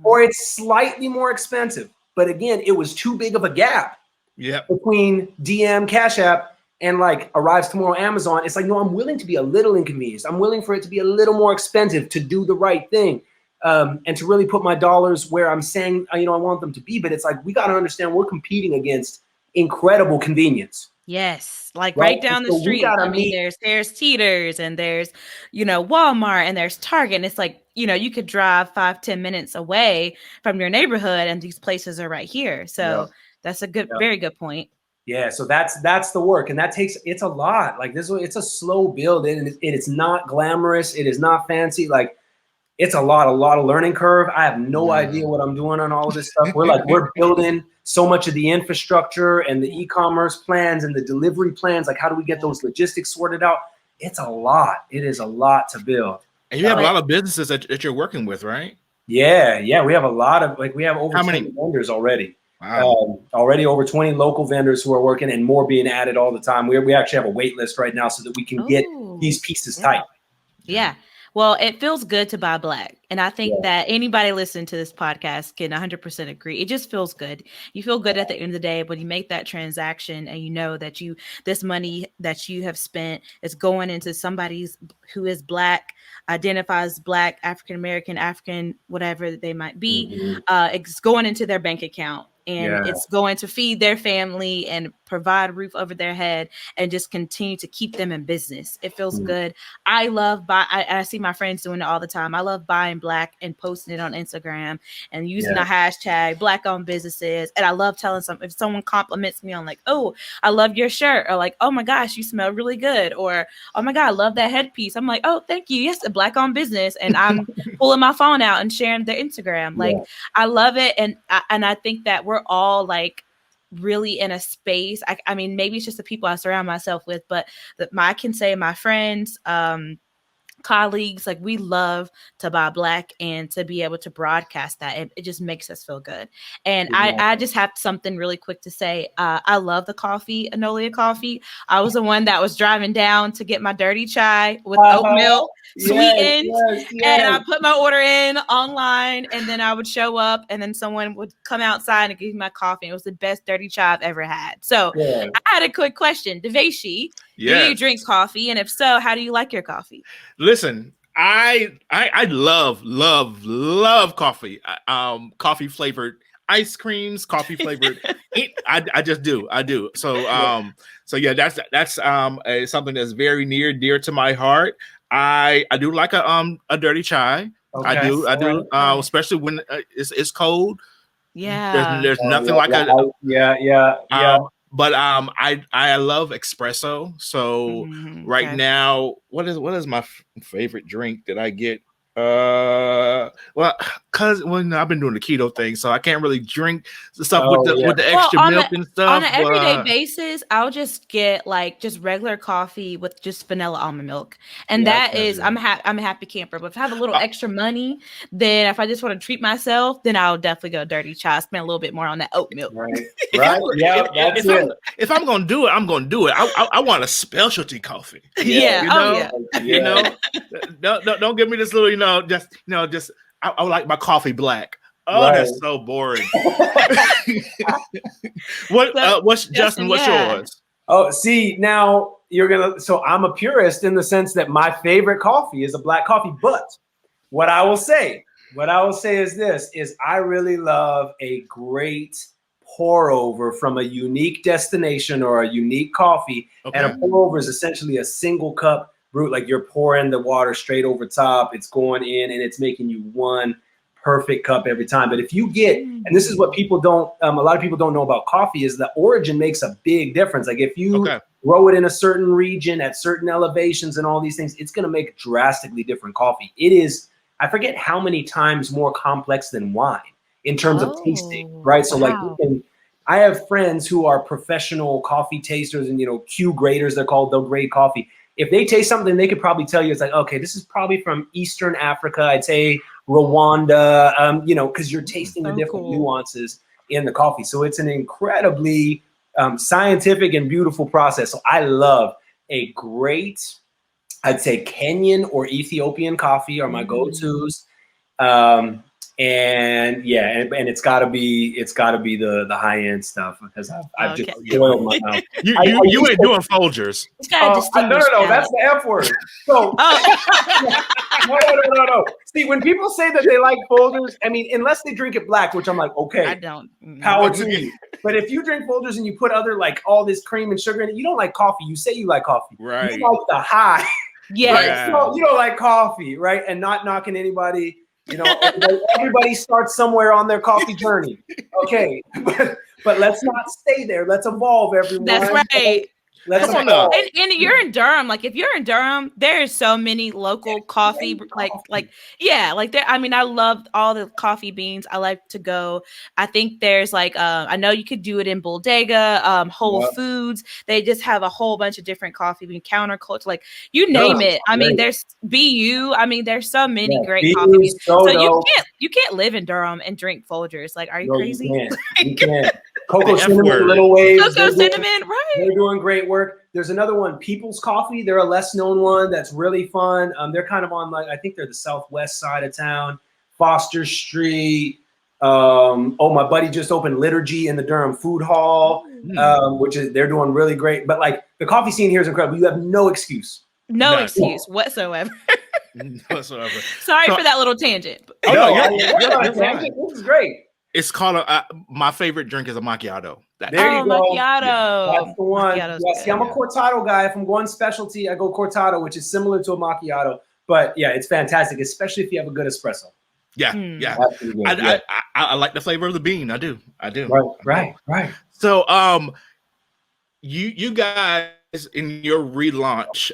[SPEAKER 3] or it's slightly more expensive. But again, it was too big of a gap between DM Cash App and like arrives tomorrow Amazon. It's like, no, I'm willing to be a little inconvenienced. I'm willing for it to be a little more expensive to do the right thing. And to really put my dollars where I'm saying, I want them to be. But it's like, we got to understand we're competing against incredible convenience.
[SPEAKER 1] Yes. Like right down the street. I mean, there's Teeters and there's, Walmart and there's Target. And it's like, you could drive 5-10 minutes away from your neighborhood and these places are right here. So that's a very good point. Yeah.
[SPEAKER 3] So that's the work. And it's a lot. Like it's a slow build, and it's not glamorous. It is not fancy. Like, it's a lot of learning curve. I have no idea what I'm doing on all of this stuff. We're building so much of the infrastructure and the e-commerce plans and the delivery plans. Like, how do we get those logistics sorted out? It's a lot. It is a lot to build.
[SPEAKER 2] And you have a lot of businesses that you're working with, right?
[SPEAKER 3] Yeah. We have a lot of, we have over 20 vendors already. Wow. Already over 20 local vendors who are working, and more being added all the time. We actually have a wait list right now so that we can get these pieces tight.
[SPEAKER 1] Yeah. Well, it feels good to buy black. And I think that anybody listening to this podcast can 100% agree. It just feels good. You feel good at the end of the day when you make that transaction and you know that this money that you have spent is going into somebody's who is black, identifies black, African-American, African, whatever they might be. It's going into their bank account. And it's going to feed their family and provide a roof over their head and just continue to keep them in business. It feels good. I love I see my friends doing it all the time. I love buying black and posting it on Instagram and using the hashtag black owned businesses. And I love telling if someone compliments me on like, oh, I love your shirt, or like, oh my gosh, you smell really good, or oh my God, I love that headpiece. I'm like, oh, thank you. Yes, a black owned business. And I'm pulling my phone out and sharing their Instagram. Like, I love it. And I think that we're all like really in a space. I mean, maybe it's just the people I surround myself with, but I can say my friends, colleagues, like we love to buy black and to be able to broadcast that. It just makes us feel good. And I just have something really quick to say. I love the coffee, Nolia coffee. I was the one that was driving down to get my dirty chai with oat milk sweetened. And I put my order in online, and then I would show up, and then someone would come outside and give me my coffee. It was the best dirty chai I've ever had. So I had a quick question. Deveshi, do you drink coffee? And if so, how do you like your coffee?
[SPEAKER 2] Listen, I love coffee. Coffee flavored ice creams, coffee flavored I just do. I do. So so yeah, that's something that's very near dear to my heart. I do like a dirty chai. I
[SPEAKER 3] Okay.
[SPEAKER 2] do. I do.
[SPEAKER 1] Right.
[SPEAKER 2] Especially when it's cold.
[SPEAKER 1] Yeah.
[SPEAKER 2] There's nothing
[SPEAKER 3] Yeah,
[SPEAKER 2] like a
[SPEAKER 3] yeah.
[SPEAKER 2] but I love espresso. So right
[SPEAKER 1] Okay.
[SPEAKER 2] now, what is my favorite drink that I get? Well, I've been doing the keto thing, so I can't really drink the stuff with
[SPEAKER 3] Oh yeah.
[SPEAKER 2] the
[SPEAKER 1] Well,
[SPEAKER 2] extra milk and
[SPEAKER 1] on
[SPEAKER 2] stuff.
[SPEAKER 1] an everyday basis, I'll just get like just regular coffee with just vanilla almond milk, and
[SPEAKER 3] Yeah,
[SPEAKER 1] that is
[SPEAKER 2] gotcha.
[SPEAKER 1] I'm a happy camper. But if I have a little
[SPEAKER 2] Uh,
[SPEAKER 1] extra money, then if I just want to treat myself, then I'll definitely go dirty chai. Spend a little bit more on that oat milk.
[SPEAKER 3] right.
[SPEAKER 2] if
[SPEAKER 3] Right.
[SPEAKER 2] I'm,
[SPEAKER 3] Yeah,
[SPEAKER 2] if,
[SPEAKER 3] that's
[SPEAKER 2] if I'm
[SPEAKER 3] it.
[SPEAKER 2] if I'm gonna do it, I'm gonna do it. I want a specialty coffee.
[SPEAKER 1] Yeah.
[SPEAKER 2] You
[SPEAKER 1] Oh
[SPEAKER 2] know,
[SPEAKER 1] yeah.
[SPEAKER 2] you know, don't give me this little, just I like my coffee black. Oh,
[SPEAKER 3] Right.
[SPEAKER 2] that's so boring. What?
[SPEAKER 1] So,
[SPEAKER 2] What's Justin? What's
[SPEAKER 1] yeah.
[SPEAKER 2] yours?
[SPEAKER 3] Oh, see, now so I'm a purist in the sense that my favorite coffee is a black coffee. But what I will say is this, is I really love a great pour over from a unique destination or a unique coffee. And
[SPEAKER 2] Okay.
[SPEAKER 3] a pour over is essentially a single cup brew, like you're pouring the water straight over top, it's going in and it's making you one perfect cup every time. But if you get, and this is what people don't, a lot of people don't know about coffee, is the origin makes a big difference. Like if you grow it in a certain region at certain elevations and all these things, it's going to make drastically different coffee. It is, I forget how many times more complex than wine in terms of tasting, right? So like I have friends who are professional coffee tasters and, Q graders, they're called, they'll grade coffee. If they taste something, they could probably tell you, it's like, okay, this is probably from Eastern Africa. I'd say Rwanda, because you're tasting the different nuances in the coffee. So it's an incredibly scientific and beautiful process. So I love a great, I'd say Kenyan or Ethiopian coffee are my go-tos. And it's gotta be the high end stuff because I've just spoiled my mouth.
[SPEAKER 2] You ain't doing Folgers.
[SPEAKER 3] No, that's the F word. So no. See, when people say that they like Folgers, I mean, unless they drink it black, which I'm like, okay,
[SPEAKER 1] I don't.
[SPEAKER 3] Power to you. But if you drink Folgers and you put other like all this cream and sugar in it, you don't like coffee. You say you like coffee.
[SPEAKER 2] Right.
[SPEAKER 3] You like the high.
[SPEAKER 1] Yeah.
[SPEAKER 3] Right? So you don't like coffee, right? And not knocking anybody. Everybody starts somewhere on their coffee journey. Okay, but let's not stay there. Let's evolve, everyone.
[SPEAKER 1] That's right.
[SPEAKER 3] Let's
[SPEAKER 1] evolve. And you're in Durham. Like if you're in Durham, there is so many local coffee. Like there. I mean, I love all the coffee beans. I like to go. I think there's like I know you could do it in Bodega, Whole Foods. They just have a whole bunch of different coffee bean counterculture. Like you name it. I mean, there's BU. I mean, there's so many great coffee beans. So you can't live in Durham and drink Folgers. Like, are you crazy?
[SPEAKER 3] You can't. Cocoa Cinnamon, Little Waves.
[SPEAKER 1] Cocoa Cinnamon, right?
[SPEAKER 3] They're doing great work. There's another one, People's Coffee. They're a less known one that's really fun. They're kind of on like, I think they're the southwest side of town, Foster Street. My buddy just opened Liturgy in the Durham Food Hall, which is, they're doing really great. But like the coffee scene here is incredible. You have no excuse.
[SPEAKER 1] No excuse whatsoever.
[SPEAKER 2] Whatsoever.
[SPEAKER 1] Sorry for that little tangent.
[SPEAKER 3] This is great.
[SPEAKER 2] It's called my favorite drink is a macchiato.
[SPEAKER 3] There you go.
[SPEAKER 1] Macchiato.
[SPEAKER 3] Yeah. That's the one. See, I'm a cortado guy. If I'm going specialty, I go cortado, which is similar to a macchiato. But yeah, it's fantastic, especially if you have a good espresso.
[SPEAKER 2] Yeah. I like the flavor of the bean. I do.
[SPEAKER 3] Right.
[SPEAKER 2] So you guys in your relaunch,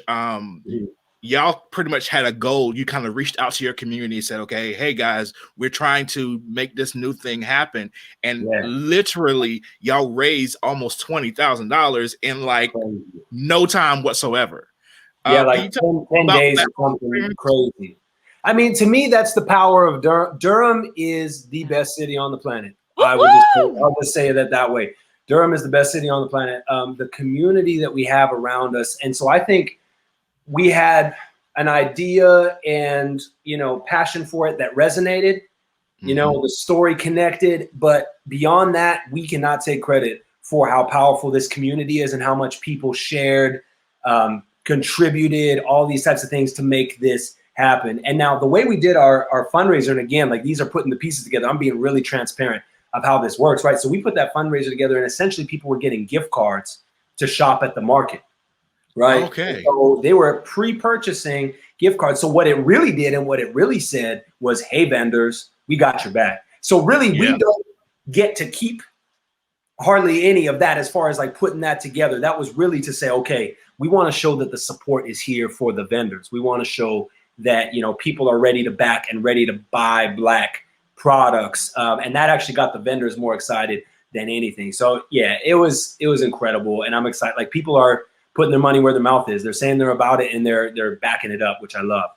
[SPEAKER 2] y'all pretty much had a goal. You kind of reached out to your community and said, okay, hey guys, we're trying to make this new thing happen. And literally y'all raised almost $20,000 in like no time whatsoever.
[SPEAKER 3] Like 10 days or something crazy. I mean, to me, that's the power of Durham. Durham is the best city on the planet. I'll just say it that way. Durham is the best city on the planet. The community that we have around us. And so I think we had an idea and, passion for it that resonated, the story connected, but beyond that, we cannot take credit for how powerful this community is and how much people shared, contributed, all these types of things to make this happen. And now the way we did our fundraiser, and again, like these are putting the pieces together, I'm being really transparent. of how this works, right? So we put that fundraiser together, and essentially people were getting gift cards to shop at the market, right?
[SPEAKER 2] Okay.
[SPEAKER 3] So they were pre-purchasing gift cards. So what it really did and what it really said was, hey, vendors, we got your back. So really, we don't get to keep hardly any of that as far as like putting that together. That was really to say, okay, we want to show that the support is here for the vendors. We want to show that, people are ready to back and ready to buy Black products. And that actually got the vendors more excited than anything. So yeah, it was incredible. And I'm excited. Like, people are putting their money where their mouth is. They're saying they're about it, and they're backing it up, which I love.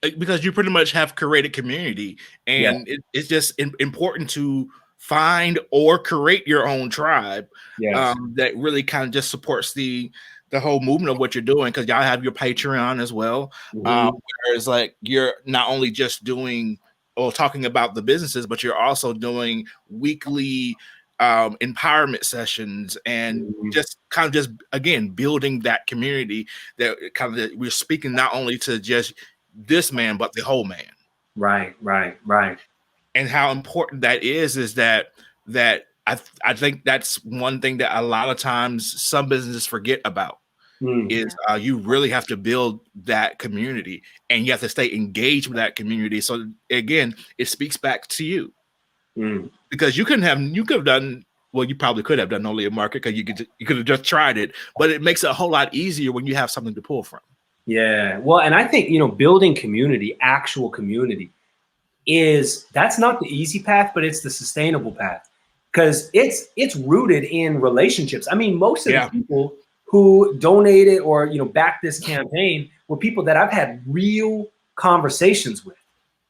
[SPEAKER 2] Because you pretty much have created community, and it's just important to find or create your own tribe that really kind of just supports the whole movement of what you're doing, because y'all have your Patreon as well. Whereas like you're not only just doing or talking about the businesses, but you're also doing weekly empowerment sessions, and just again building that community that we're speaking not only to just this man but the whole man.
[SPEAKER 3] Right.
[SPEAKER 2] And how important that is that I think that's one thing that a lot of times some businesses forget about is you really have to build that community, and you have to stay engaged with that community. So again, it speaks back to you because you could have done, well, you probably could have done Nolia Market because you could have just tried it, but it makes it a whole lot easier when you have something to pull from.
[SPEAKER 3] Yeah. Well, and I think, building community, actual community, that's not the easy path, but it's the sustainable path, because it's rooted in relationships. I mean, most of the people who donated or, backed this campaign were people that I've had real conversations with,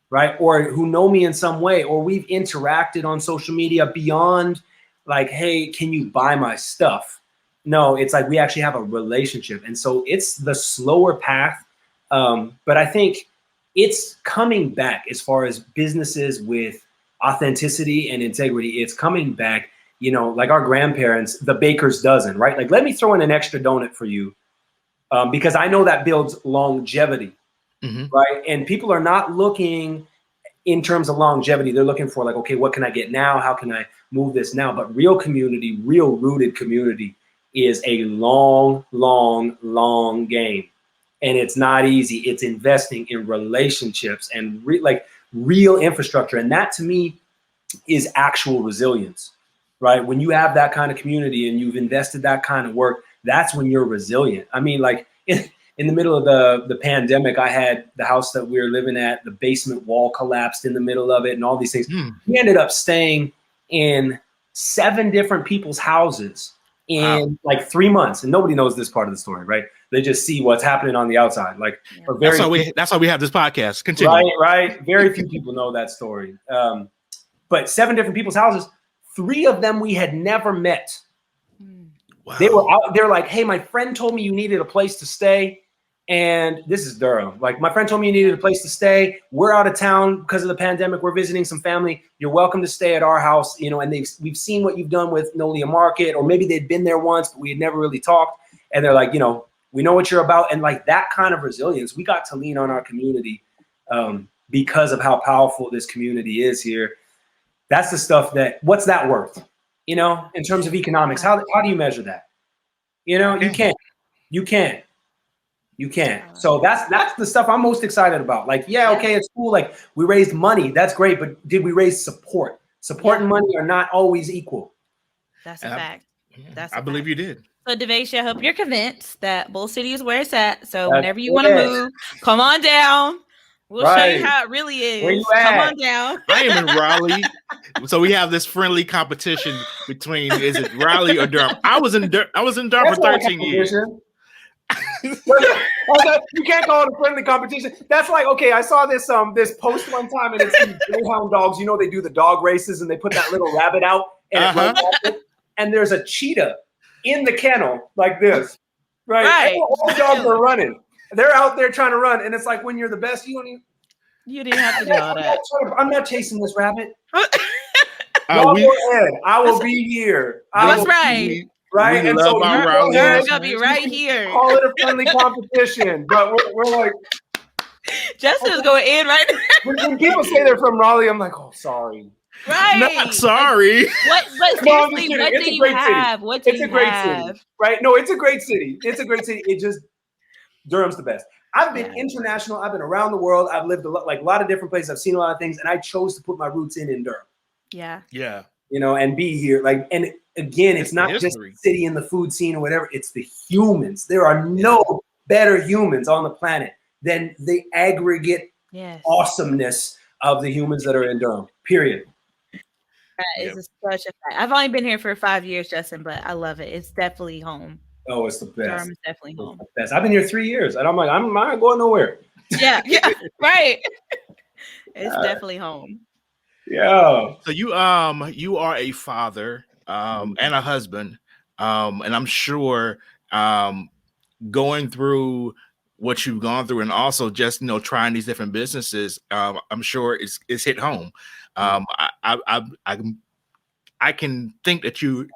[SPEAKER 3] right? Or who know me in some way, or we've interacted on social media beyond like, hey, can you buy my stuff? No, it's like we actually have a relationship. And so it's the slower path. But I think it's coming back as far as businesses with authenticity and integrity. It's coming back, like our grandparents, the baker's dozen, right? Like, let me throw in an extra donut for you, because I know that builds longevity, right? And people are not looking in terms of longevity. They're looking for like, okay, what can I get now? How can I move this now? But real community, real rooted community is a long, long, long game. And it's not easy. It's investing in relationships and real infrastructure. And that to me is actual resilience, right? When you have that kind of community and you've invested that kind of work, that's when you're resilient. I mean, like in the middle of the pandemic, I had the house that we were living at, the basement wall collapsed in the middle of it and all these things. We ended up staying in 7 different people's houses in like 3 months. And nobody knows this part of the story, right? They just see what's happening on the outside. Like,
[SPEAKER 2] that's why we have this podcast. Continue.
[SPEAKER 3] Right. Very few people know that story. But 7 different people's houses, 3 of them we had never met. Wow. They were out there like, hey, my friend told me you needed a place to stay. And this is Durham. Like, my friend told me you needed a place to stay. We're out of town because of the pandemic. We're visiting some family. You're welcome to stay at our house. And we've seen what you've done with Nolia Market, or maybe they'd been there once, but we had never really talked. And they're like, we know what you're about. And like that kind of resilience, we got to lean on our community because of how powerful this community is here. That's the stuff what's that worth? In terms of economics, how do you measure that? You can't. So that's the stuff I'm most excited about. Like, okay, it's cool. Like, we raised money. That's great. But did we raise support? Support and money are not always equal.
[SPEAKER 1] That's a fact.
[SPEAKER 2] I believe you did.
[SPEAKER 1] So, Devasia, I hope you're convinced that Bull City is where it's at. So whenever you want to move, come on down. We'll show you how it really is.
[SPEAKER 3] Where you
[SPEAKER 1] Come
[SPEAKER 3] at?
[SPEAKER 1] on down.
[SPEAKER 2] I am in Raleigh. So we have this friendly competition between, is it Raleigh or Durham? I was in Durham for 13 years.
[SPEAKER 3] You can't call it a friendly competition. That's like, okay, I saw this post one time, and it's these greyhound dogs. They do the dog races, and they put that little rabbit out, and it runs off it, and there's a cheetah in the kennel like this, right? All the dogs are running. They're out there trying to run, and it's like, when you're the best, you
[SPEAKER 1] didn't have to do all that.
[SPEAKER 3] I'm not chasing this rabbit. Go ahead. I will be here.
[SPEAKER 1] That's right.
[SPEAKER 3] Right, and so
[SPEAKER 1] you're gonna be right here.
[SPEAKER 3] Call it a friendly competition, but we're like,
[SPEAKER 1] Justin is going in right now.
[SPEAKER 3] When people say they're from Raleigh, I'm like, oh, sorry.
[SPEAKER 1] Right.
[SPEAKER 2] Not sorry.
[SPEAKER 1] What? But
[SPEAKER 3] No, I'm just
[SPEAKER 1] seriously,
[SPEAKER 3] kidding.
[SPEAKER 1] what
[SPEAKER 3] It's
[SPEAKER 1] do
[SPEAKER 3] a
[SPEAKER 1] you
[SPEAKER 3] great city.
[SPEAKER 1] have? What do
[SPEAKER 3] It's a
[SPEAKER 1] you
[SPEAKER 3] great
[SPEAKER 1] have?
[SPEAKER 3] city, right? No, it's a great city. It's a great city. It just Durham's the best. I've been
[SPEAKER 1] Yeah.
[SPEAKER 3] international. I've been around the world. I've lived a lot of different places. I've seen a lot of things, and I chose to put my roots in Durham.
[SPEAKER 1] Yeah.
[SPEAKER 2] Yeah.
[SPEAKER 3] You know, and be here. Like, and again, it's
[SPEAKER 2] It's the
[SPEAKER 3] not just
[SPEAKER 2] history.
[SPEAKER 3] the city and the food scene or whatever. It's the humans. There are no better humans on the planet than the aggregate
[SPEAKER 1] Yes.
[SPEAKER 3] awesomeness of the humans that are in Durham. Period.
[SPEAKER 1] That is such a fact. I've only been here for 5 years, Justin, but I love it. It's definitely home.
[SPEAKER 3] Oh, it's the best.
[SPEAKER 1] Durham is definitely home.
[SPEAKER 3] It's the best. I've been here 3 years, and I'm like, I'm not going nowhere.
[SPEAKER 1] Yeah. Right. It's definitely home.
[SPEAKER 3] Yeah.
[SPEAKER 2] So you are a father and a husband, and I'm sure going through what you've gone through, and also just trying these different businesses, I'm sure it's hit home. I can think that you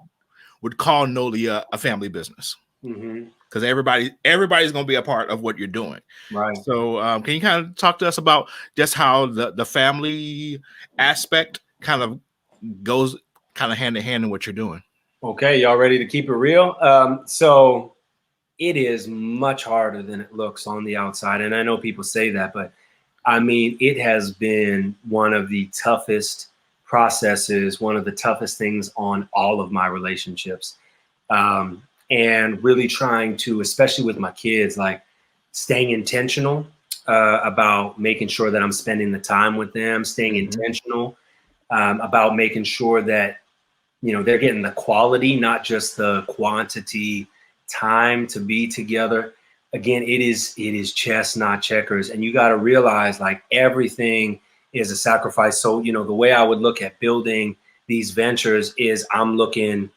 [SPEAKER 2] would call Nolia a family business because everybody's going to be a part of what you're doing.
[SPEAKER 3] Right.
[SPEAKER 2] So can you kind of talk to us about just how the family aspect kind of goes kind of hand in hand in what you're doing?
[SPEAKER 3] Okay, y'all ready to keep it real? So it is much harder than it looks on the outside. And I know people say that, but I mean, it has been one of the toughest processes, one of the toughest things on all of my relationships. And really trying to, especially with my kids, like staying intentional about making sure that I'm spending the time with them, staying intentional about making sure that, they're getting the quality, not just the quantity time to be together. Again, it is chess, not checkers. And you got to realize like everything is a sacrifice. So, the way I would look at building these ventures is I'm looking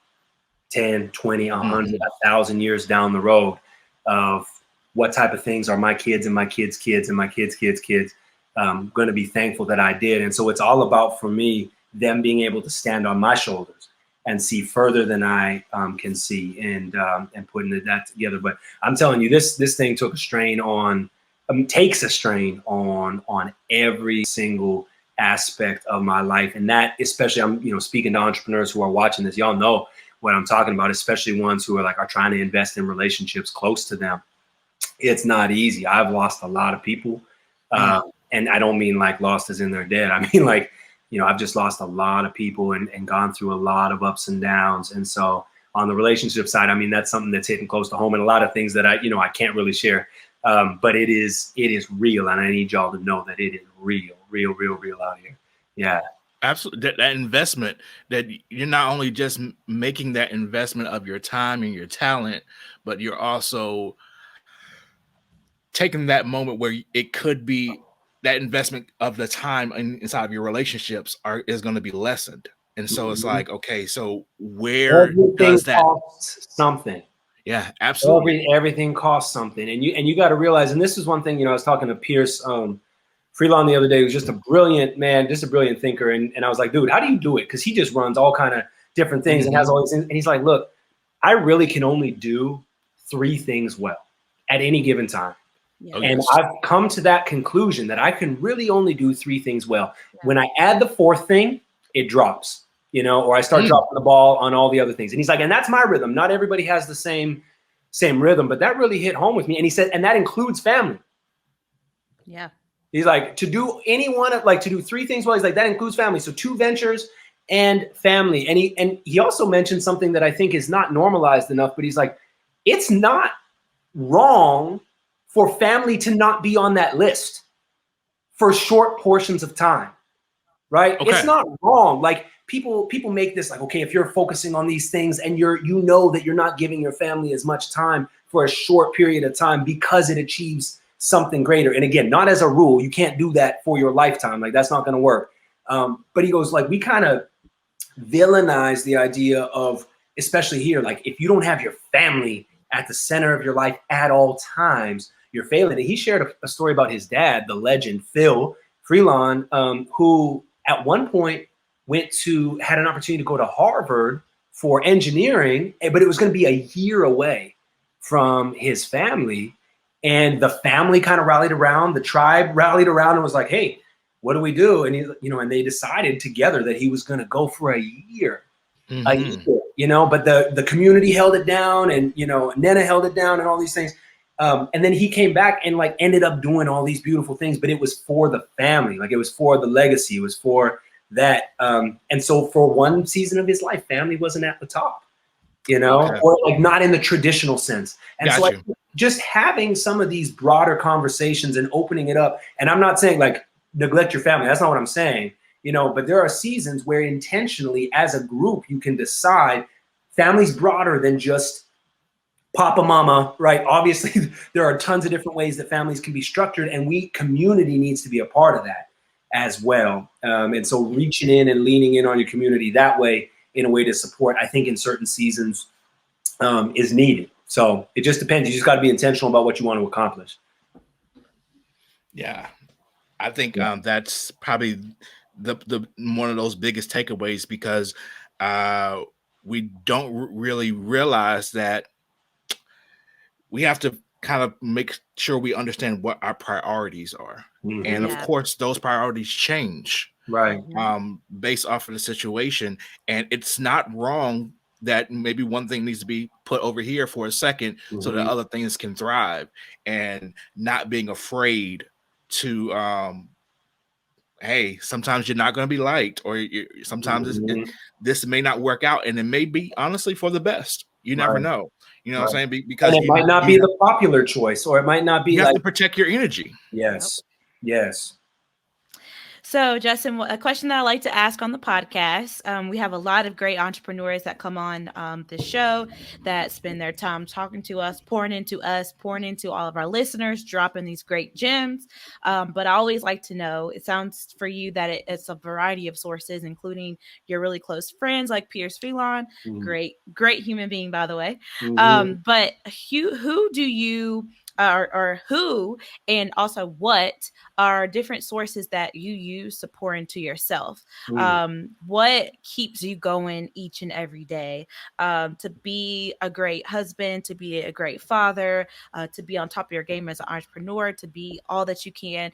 [SPEAKER 3] 10, 20, 100, 1,000 years down the road of what type of things are my kids and my kids' kids and my kids' kids' kids going to be thankful that I did. And so it's all about, for me, them being able to stand on my shoulders and see further than I can see, and putting that together. But I'm telling you, this thing took a strain on, takes a strain on every single aspect of my life. And that, especially, I'm speaking to entrepreneurs who are watching this, y'all know what I'm talking about, especially ones who are trying to invest in relationships close to them. It's not easy. I've lost a lot of people. And I don't mean like lost as in they're dead. I mean like, I've just lost a lot of people and gone through a lot of ups and downs. And so on the relationship side, I mean, that's something that's hitting close to home, and a lot of things that I can't really share. But it is real. And I need y'all to know that it is real out here. Yeah.
[SPEAKER 2] Absolutely. That investment, that you're not only just making that investment of your time and your talent, but you're also taking that moment where it could be that investment of the time inside of your relationships is going to be lessened. And so it's like, okay, so where
[SPEAKER 3] everything
[SPEAKER 2] does that
[SPEAKER 3] costs something?
[SPEAKER 2] Yeah, absolutely.
[SPEAKER 3] Everything costs something. And you got to realize, and this is one thing, I was talking to Pierce Freelon the other day, who's just a brilliant man, just a brilliant thinker. And I was like, dude, how do you do it? Because he just runs all kind of different things and has all these things. And he's like, look, I really can only do 3 things well at any given time. Yeah. And I've come to that conclusion that I can really only do 3 things well. Yeah. When I add the 4th thing, it drops, or I start dropping the ball on all the other things. And he's like, and that's my rhythm. Not everybody has the same rhythm, but that really hit home with me. And he said, and that includes family.
[SPEAKER 1] Yeah.
[SPEAKER 3] He's like, to do 3 things well, he's like, that includes family. So 2 ventures and family. And he also mentioned something that I think is not normalized enough, but he's like, it's not wrong for family to not be on that list for short portions of time, right? Okay. It's not wrong. Like people make this like, okay, if you're focusing on these things and you know that you're not giving your family as much time for a short period of time because it achieves something greater. And again, not as a rule, you can't do that for your lifetime. Like that's not going to work. But he goes like, we kind of villainize the idea of, especially here, like if you don't have your family at the center of your life at all times, you're failing. And he shared a story about his dad, the legend Phil Freelon, who at one point had an opportunity to go to Harvard for engineering, but it was going to be a year away from his family. And the family kind of rallied around, the tribe rallied around and was like, hey, what do we do? And he, and they decided together that he was going to go for a year, but the community held it down, and, Nena held it down and all these things. And then he came back and like ended up doing all these beautiful things, but it was for the family. Like it was for the legacy. It was for that. And so for one season of his life, family wasn't at the top, or like not in the traditional sense. And so just having some of these broader conversations and opening it up. And I'm not saying like neglect your family. That's not what I'm saying, but there are seasons where intentionally as a group, you can decide family's broader than just Papa, mama, right? Obviously, there are tons of different ways that families can be structured, and community needs to be a part of that as well. And so reaching in and leaning in on your community that way, in a way to support, I think in certain seasons is needed. So it just depends. You just got to be intentional about what you want to accomplish.
[SPEAKER 2] Yeah, I think that's probably the one of those biggest takeaways, because we don't really realize that we have to kind of make sure we understand what our priorities are. Mm-hmm. And of course, those priorities change,
[SPEAKER 3] right?
[SPEAKER 2] Based off of the situation. And it's not wrong that maybe one thing needs to be put over here for a second, so that other things can thrive, and not being afraid to, hey, sometimes you're not going to be liked, or sometimes this may not work out, and it may be honestly for the best. You never know. You know what I'm saying? Because
[SPEAKER 3] it might not be the popular choice, or it might not be.
[SPEAKER 2] You have to protect your energy.
[SPEAKER 3] Yes. Yes.
[SPEAKER 1] So, Justin, a question that I like to ask on the podcast, we have a lot of great entrepreneurs that come on the show that spend their time talking to us, pouring into all of our listeners, dropping these great gems. But I always like to know, it sounds for you that it's a variety of sources, including your really close friends like Piers Phelan, great human being, by the way. But who do you... or who and also what are different sources that you use to pour into yourself? What keeps you going each and every day to be a great husband, to be a great father, to be on top of your game as an entrepreneur, to be all that you can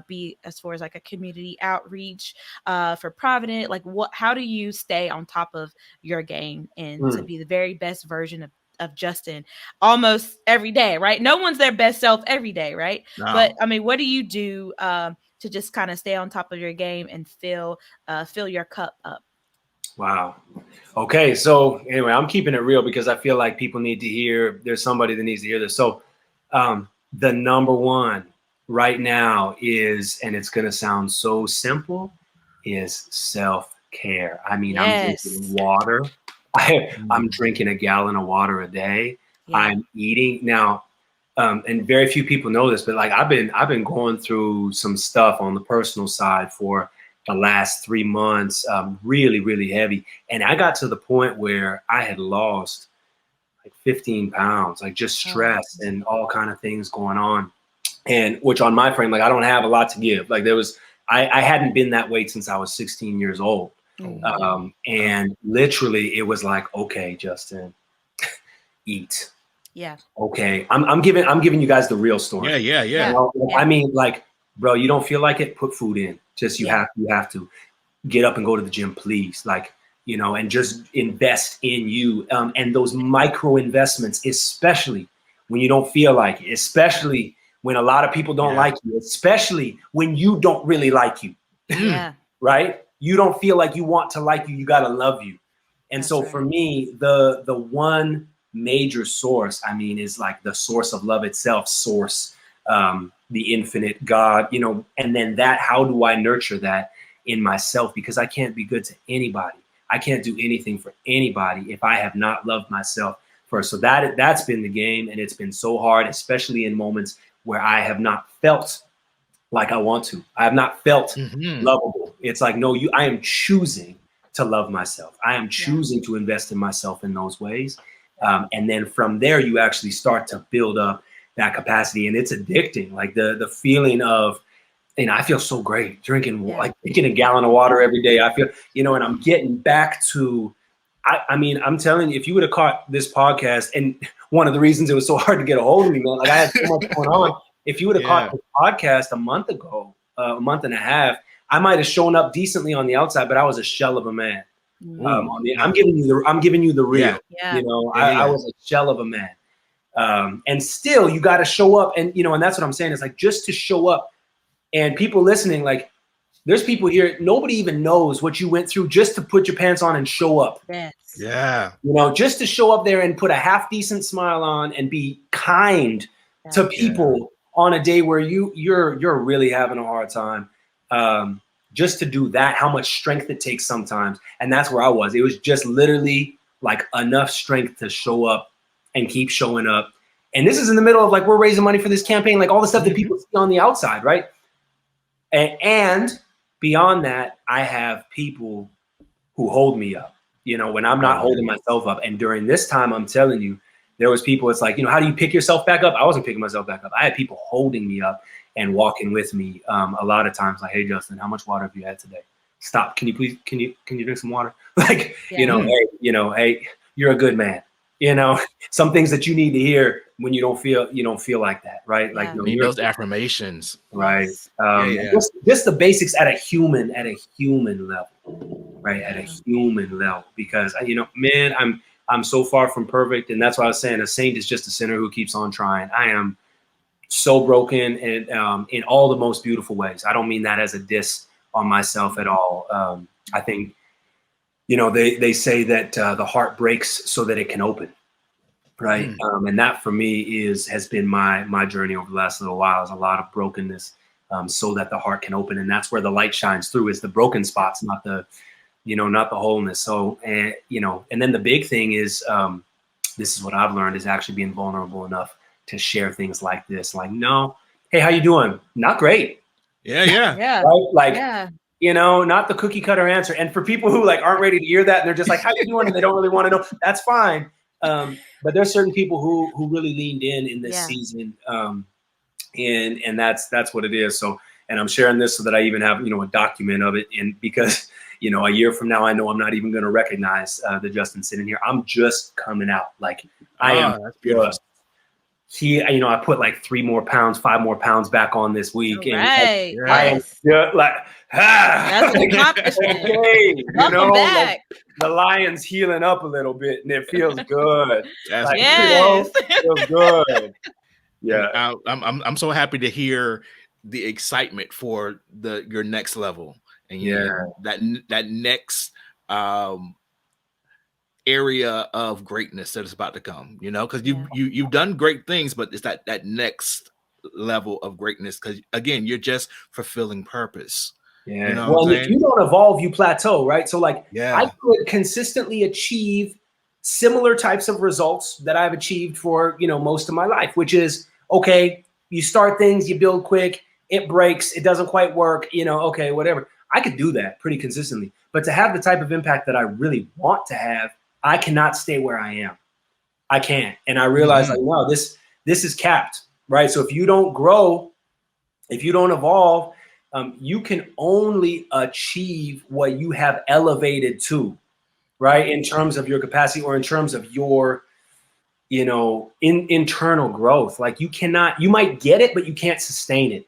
[SPEAKER 1] be as far as like a community outreach for Provident? Like how do you stay on top of your game and to be the very best version of Justin almost every day, right? No one's their best self every day, right? No. But I mean, what do you do to just kind of stay on top of your game and fill your cup up?
[SPEAKER 3] Wow. Okay. So anyway, I'm keeping it real because I feel like people need to hear, there's somebody that needs to hear this. So the number one right now is, and it's going to sound so simple, is self-care. I mean, I'm drinking water. I'm drinking a gallon of water a day. Yeah. I'm eating now, and very few people know this, but like I've been going through some stuff on the personal side for the last 3 months, really, really heavy. And I got to the point where I had lost like 15 pounds, like just stress and all kind of things going on. And which on my frame, like I don't have a lot to give. Like I hadn't been that weight since I was 16 years old. And literally it was like, okay, Justin, eat.
[SPEAKER 1] Yeah.
[SPEAKER 3] Okay. I'm giving you guys the real story.
[SPEAKER 2] Yeah.
[SPEAKER 3] You know? I mean, like, bro, you don't feel like it, put food in. Just you have to get up and go to the gym, please. Like, and just invest in you. And those micro investments, especially when you don't feel like it, especially when a lot of people don't like you, especially when you don't really like you.
[SPEAKER 1] Yeah.
[SPEAKER 3] Right? You don't feel like you want to like you. You got to love you. And so for me, the one major source, I mean, is like the source of love itself, the infinite God, and then how do I nurture that in myself? Because I can't be good to anybody. I can't do anything for anybody if I have not loved myself first. So that's been the game. And it's been so hard, especially in moments where I have not felt like I want to. I have not felt lovable. It's like, no, I am choosing to love myself. I am choosing to invest in myself in those ways. And then from there, you actually start to build up that capacity. And it's addicting. Like the feeling of, I feel so great drinking a gallon of water every day. I feel, and I'm getting back to, I mean, I'm telling you, if you would have caught this podcast, and one of the reasons it was so hard to get a hold of me, man, like I had so much going on. If you would have caught this podcast a month ago, a month and a half, I might have shown up decently on the outside, but I was a shell of a man. I'm giving you the real.
[SPEAKER 1] Yeah.
[SPEAKER 3] You know, I was a shell of a man. And still, you got to show up, and and that's what I'm saying. Is like just to show up, and people listening, like there's people here. Nobody even knows what you went through just to put your pants on and show up.
[SPEAKER 1] Yes.
[SPEAKER 2] Yeah.
[SPEAKER 3] Just to show up there and put a half decent smile on and be kind to people on a day where you're really having a hard time. Just to do that, how much strength it takes sometimes. And that's where I was. It was just literally like enough strength to show up and keep showing up. And this is in the middle of like, we're raising money for this campaign, like all the stuff that people see on the outside, right? And beyond that, I have people who hold me up, when I'm not holding myself up. And during this time, I'm telling you, there was people, it's like, how do you pick yourself back up? I wasn't picking myself back up. I had people holding me up and walking with me a lot of times, like, hey, Justin, how much water have you had today? Stop. Can you drink some water? Like, hey, you're a good man. Some things that you need to hear when you don't feel like that, right? Like,
[SPEAKER 2] need those affirmations,
[SPEAKER 3] right? Just the basics at a human level, right? At a human level, because man, I'm so far from perfect, and that's why I was saying a saint is just a sinner who keeps on trying. I am so broken, and in all the most beautiful ways. I don't mean that as a diss on myself at all. I think, they say that the heart breaks so that it can open, right? And that for me has been my journey over the last little while, is a lot of brokenness, so that the heart can open, and that's where the light shines through, is the broken spots, not the wholeness. So, and then the big thing is, this is what I've learned, is actually being vulnerable enough to share things like this. Like, no, hey, how you doing? Not great.
[SPEAKER 1] Yeah.
[SPEAKER 3] Right? Like, not the cookie cutter answer. And for people who like aren't ready to hear that, and they're just like, how you doing? And they don't really want to know, that's fine. But there's certain people who really leaned in this season. And that's what it is. So, and I'm sharing this so that I even have, a document of it. And because, a year from now, I know I'm not even going to recognize the Justin sitting here. I'm just coming out. Like, I am just, I put like 5 more pounds back on this week.
[SPEAKER 1] Right.
[SPEAKER 3] And I am like,
[SPEAKER 1] that's an accomplishment.
[SPEAKER 3] Okay,
[SPEAKER 1] Welcome back.
[SPEAKER 3] Like, the lion's healing up a little bit, and it feels good.
[SPEAKER 2] Like,
[SPEAKER 1] yes.
[SPEAKER 3] It feels good. Yeah.
[SPEAKER 2] I'm so happy to hear the excitement for your next level, and that next area of greatness that is about to come, because you've done great things, but it's that next level of greatness, because again, you're just fulfilling purpose.
[SPEAKER 3] Well, if you don't evolve, you plateau, right? So like, I could consistently achieve similar types of results that I've achieved for most of my life, which is, okay, you start things, you build quick, it breaks, it doesn't quite work, okay, whatever. I could do that pretty consistently, but to have the type of impact that I really want to have, I cannot stay where I am. I can't. And I realized like, wow, this is capped, right? So if you don't grow, if you don't evolve, you can only achieve what you have elevated to, right? In terms of your capacity, or in terms of your, internal growth. Like, you might get it, but you can't sustain it.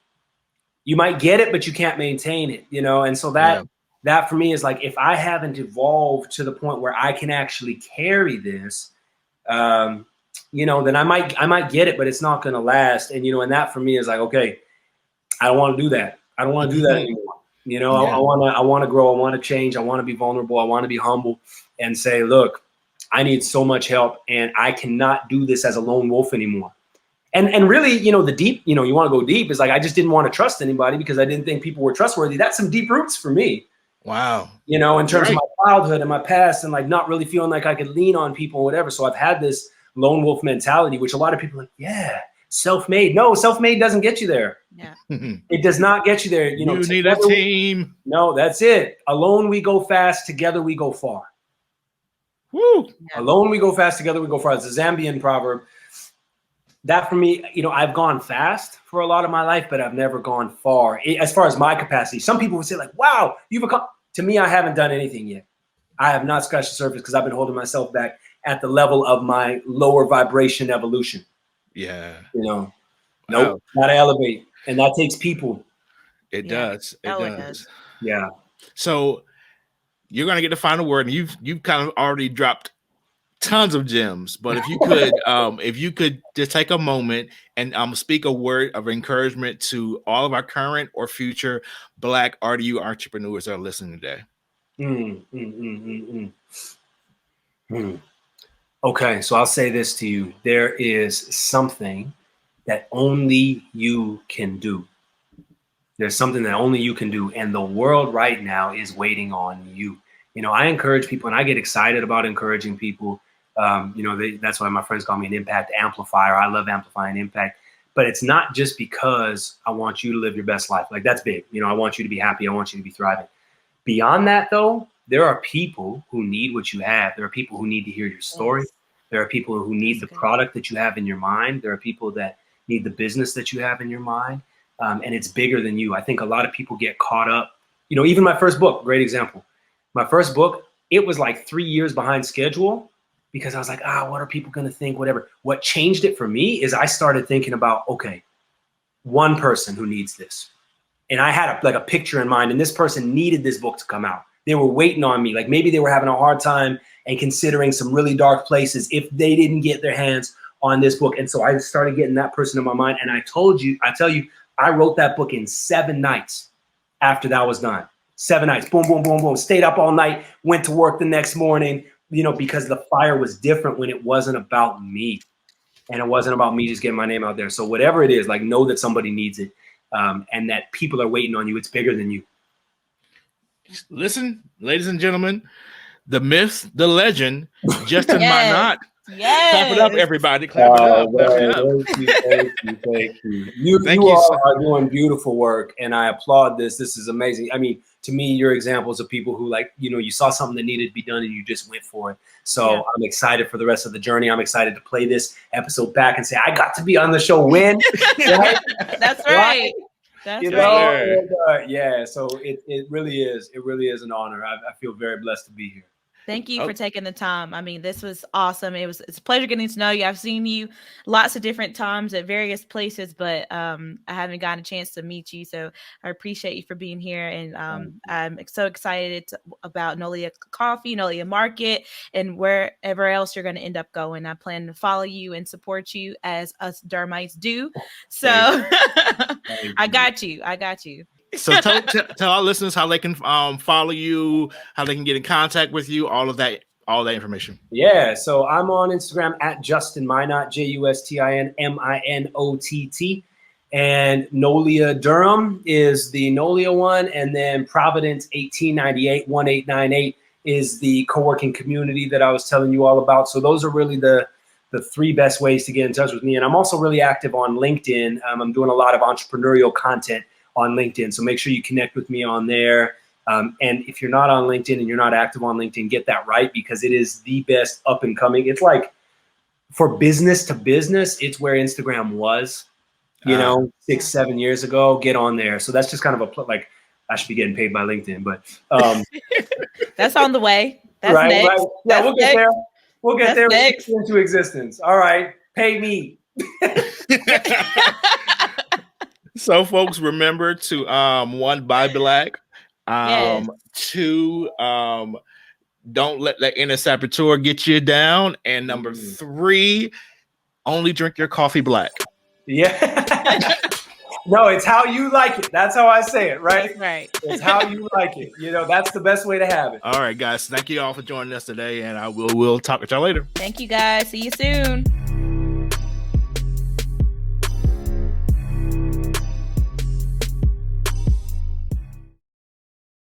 [SPEAKER 3] You might get it, but you can't maintain it, And so that for me is like, if I haven't evolved to the point where I can actually carry this, then I might get it, but it's not going to last. And, and that for me is like, okay, I don't want to do that. I don't want to do that anymore. I want to grow. I want to change. I want to be vulnerable. I want to be humble and say, look, I need so much help, and I cannot do this as a lone wolf anymore. And really, the deep, you want to go deep, is like, I just didn't want to trust anybody because I didn't think people were trustworthy. That's some deep roots for me.
[SPEAKER 2] Wow.
[SPEAKER 3] In terms of my childhood and my past, and like not really feeling like I could lean on people or whatever. So I've had this lone wolf mentality, which a lot of people are like, yeah, self-made. No, self-made doesn't get you there.
[SPEAKER 1] Yeah.
[SPEAKER 3] It does not get you there.
[SPEAKER 2] You need a team.
[SPEAKER 3] No, that's it. Alone we go fast, together we go far.
[SPEAKER 2] Woo.
[SPEAKER 3] Yeah. Alone we go fast, together we go far. It's a Zambian proverb. That for me, I've gone fast for a lot of my life, but I've never gone far as my capacity. Some people would say like, wow, you've accomplished. To me, I haven't done anything yet. I have not scratched the surface because I've been holding myself back at the level of my lower vibration evolution.
[SPEAKER 2] Yeah.
[SPEAKER 3] You know,
[SPEAKER 2] Wow.
[SPEAKER 3] nope, gotta elevate. And that takes people.
[SPEAKER 2] It
[SPEAKER 1] Yeah.
[SPEAKER 2] does. It
[SPEAKER 1] Oh, it
[SPEAKER 2] does.
[SPEAKER 1] does.
[SPEAKER 3] Yeah.
[SPEAKER 2] So you're gonna get the final word, and you've kind of already dropped tons of gems. But if you could just take a moment and speak a word of encouragement to all of our current or future Black RDU entrepreneurs that are listening today.
[SPEAKER 3] Okay, so I'll say this to you. There is something that only you can do. There's something that only you can do. And the world right now is waiting on you. You know, I encourage people and I get excited about encouraging people. That's why my friends call me an impact amplifier. I love amplifying impact. But it's not just because I want you to live your best life. Like, that's big. You know, I want you to be happy. I want you to be thriving. Beyond that, though, there are people who need what you have. There are people who need to hear your story.
[SPEAKER 1] Yes.
[SPEAKER 3] There are people who need the product that you have in your mind. There are people that need the business that you have in your mind. And it's bigger than you. I think a lot of people get caught up. You know, even my first book, great example. My first book, it was like 3 years behind schedule because I was like, what are people going to think? Whatever. What changed it for me is I started thinking about, okay, one person who needs this. And I had a picture in mind, and this person needed this book to come out. They were waiting on me. Like, maybe they were having a hard time and considering some really dark places if they didn't get their hands on this book. And so I started getting that person in my mind. And I tell you, I wrote that book in 7 nights after that was done. 7 nights, boom, boom, boom, boom. Stayed up all night, went to work the next morning, because the fire was different when it wasn't about me. And it wasn't about me just getting my name out there. So whatever it is, like, know that somebody needs it. And that people are waiting on you. It's bigger than you.
[SPEAKER 2] Listen, ladies and gentlemen, the myth, the legend, Justin Minott.
[SPEAKER 1] Yes.
[SPEAKER 2] Clap it up, everybody. Clap it up. Clap it up.
[SPEAKER 3] Thank you. You all are doing beautiful work, and I applaud this. This is amazing. I mean, to me, you're examples of people who, like, you saw something that needed to be done and you just went for it. So I'm excited for the rest of the journey. I'm excited to play this episode back and say, I got to be on the show when. Right?
[SPEAKER 1] That's right. That's right.
[SPEAKER 3] So it really is. It really is an honor. I feel very blessed to be here.
[SPEAKER 1] Thank you for taking the time. I mean, this was awesome. It's a pleasure getting to know you. I've seen you lots of different times at various places, but I haven't gotten a chance to meet you. So I appreciate you for being here. And I'm so excited about Nolia Coffee, Nolia Market, and wherever else you're going to end up going. I plan to follow you and support you as us Dermites do. So I got you.
[SPEAKER 2] So tell our listeners how they can follow you, how they can get in contact with you, all that information.
[SPEAKER 3] Yeah, so I'm on Instagram at Justin Minott, JustinMinott, and Nolia Durham is the Nolia one, and then Providence 1898 is the co-working community that I was telling you all about. So those are really the 3 best ways to get in touch with me. And I'm also really active on LinkedIn. I'm doing a lot of entrepreneurial content on LinkedIn. So make sure you connect with me on there. And if you're not on LinkedIn and you're not active on LinkedIn, get that right, because it is the best up and coming. It's like, for business to business, it's where Instagram was, 6-7 years ago. Get on there. So that's just kind of I should be getting paid by LinkedIn, but
[SPEAKER 1] that's on the way. That's
[SPEAKER 3] right,
[SPEAKER 1] next.
[SPEAKER 3] right. Yeah, we'll get there. We'll get there into existence. All right. Pay me.
[SPEAKER 2] So, folks, remember to 1, buy black. 2, don't let that inner saboteur get you down. And number 3, only drink your coffee black.
[SPEAKER 3] Yeah. No, it's how you like it. That's how I say it, right?
[SPEAKER 1] That's right.
[SPEAKER 3] It's how you like it. That's the best way to have it.
[SPEAKER 2] All right, guys. Thank you all for joining us today, and we'll talk with y'all later.
[SPEAKER 1] Thank you, guys. See you soon.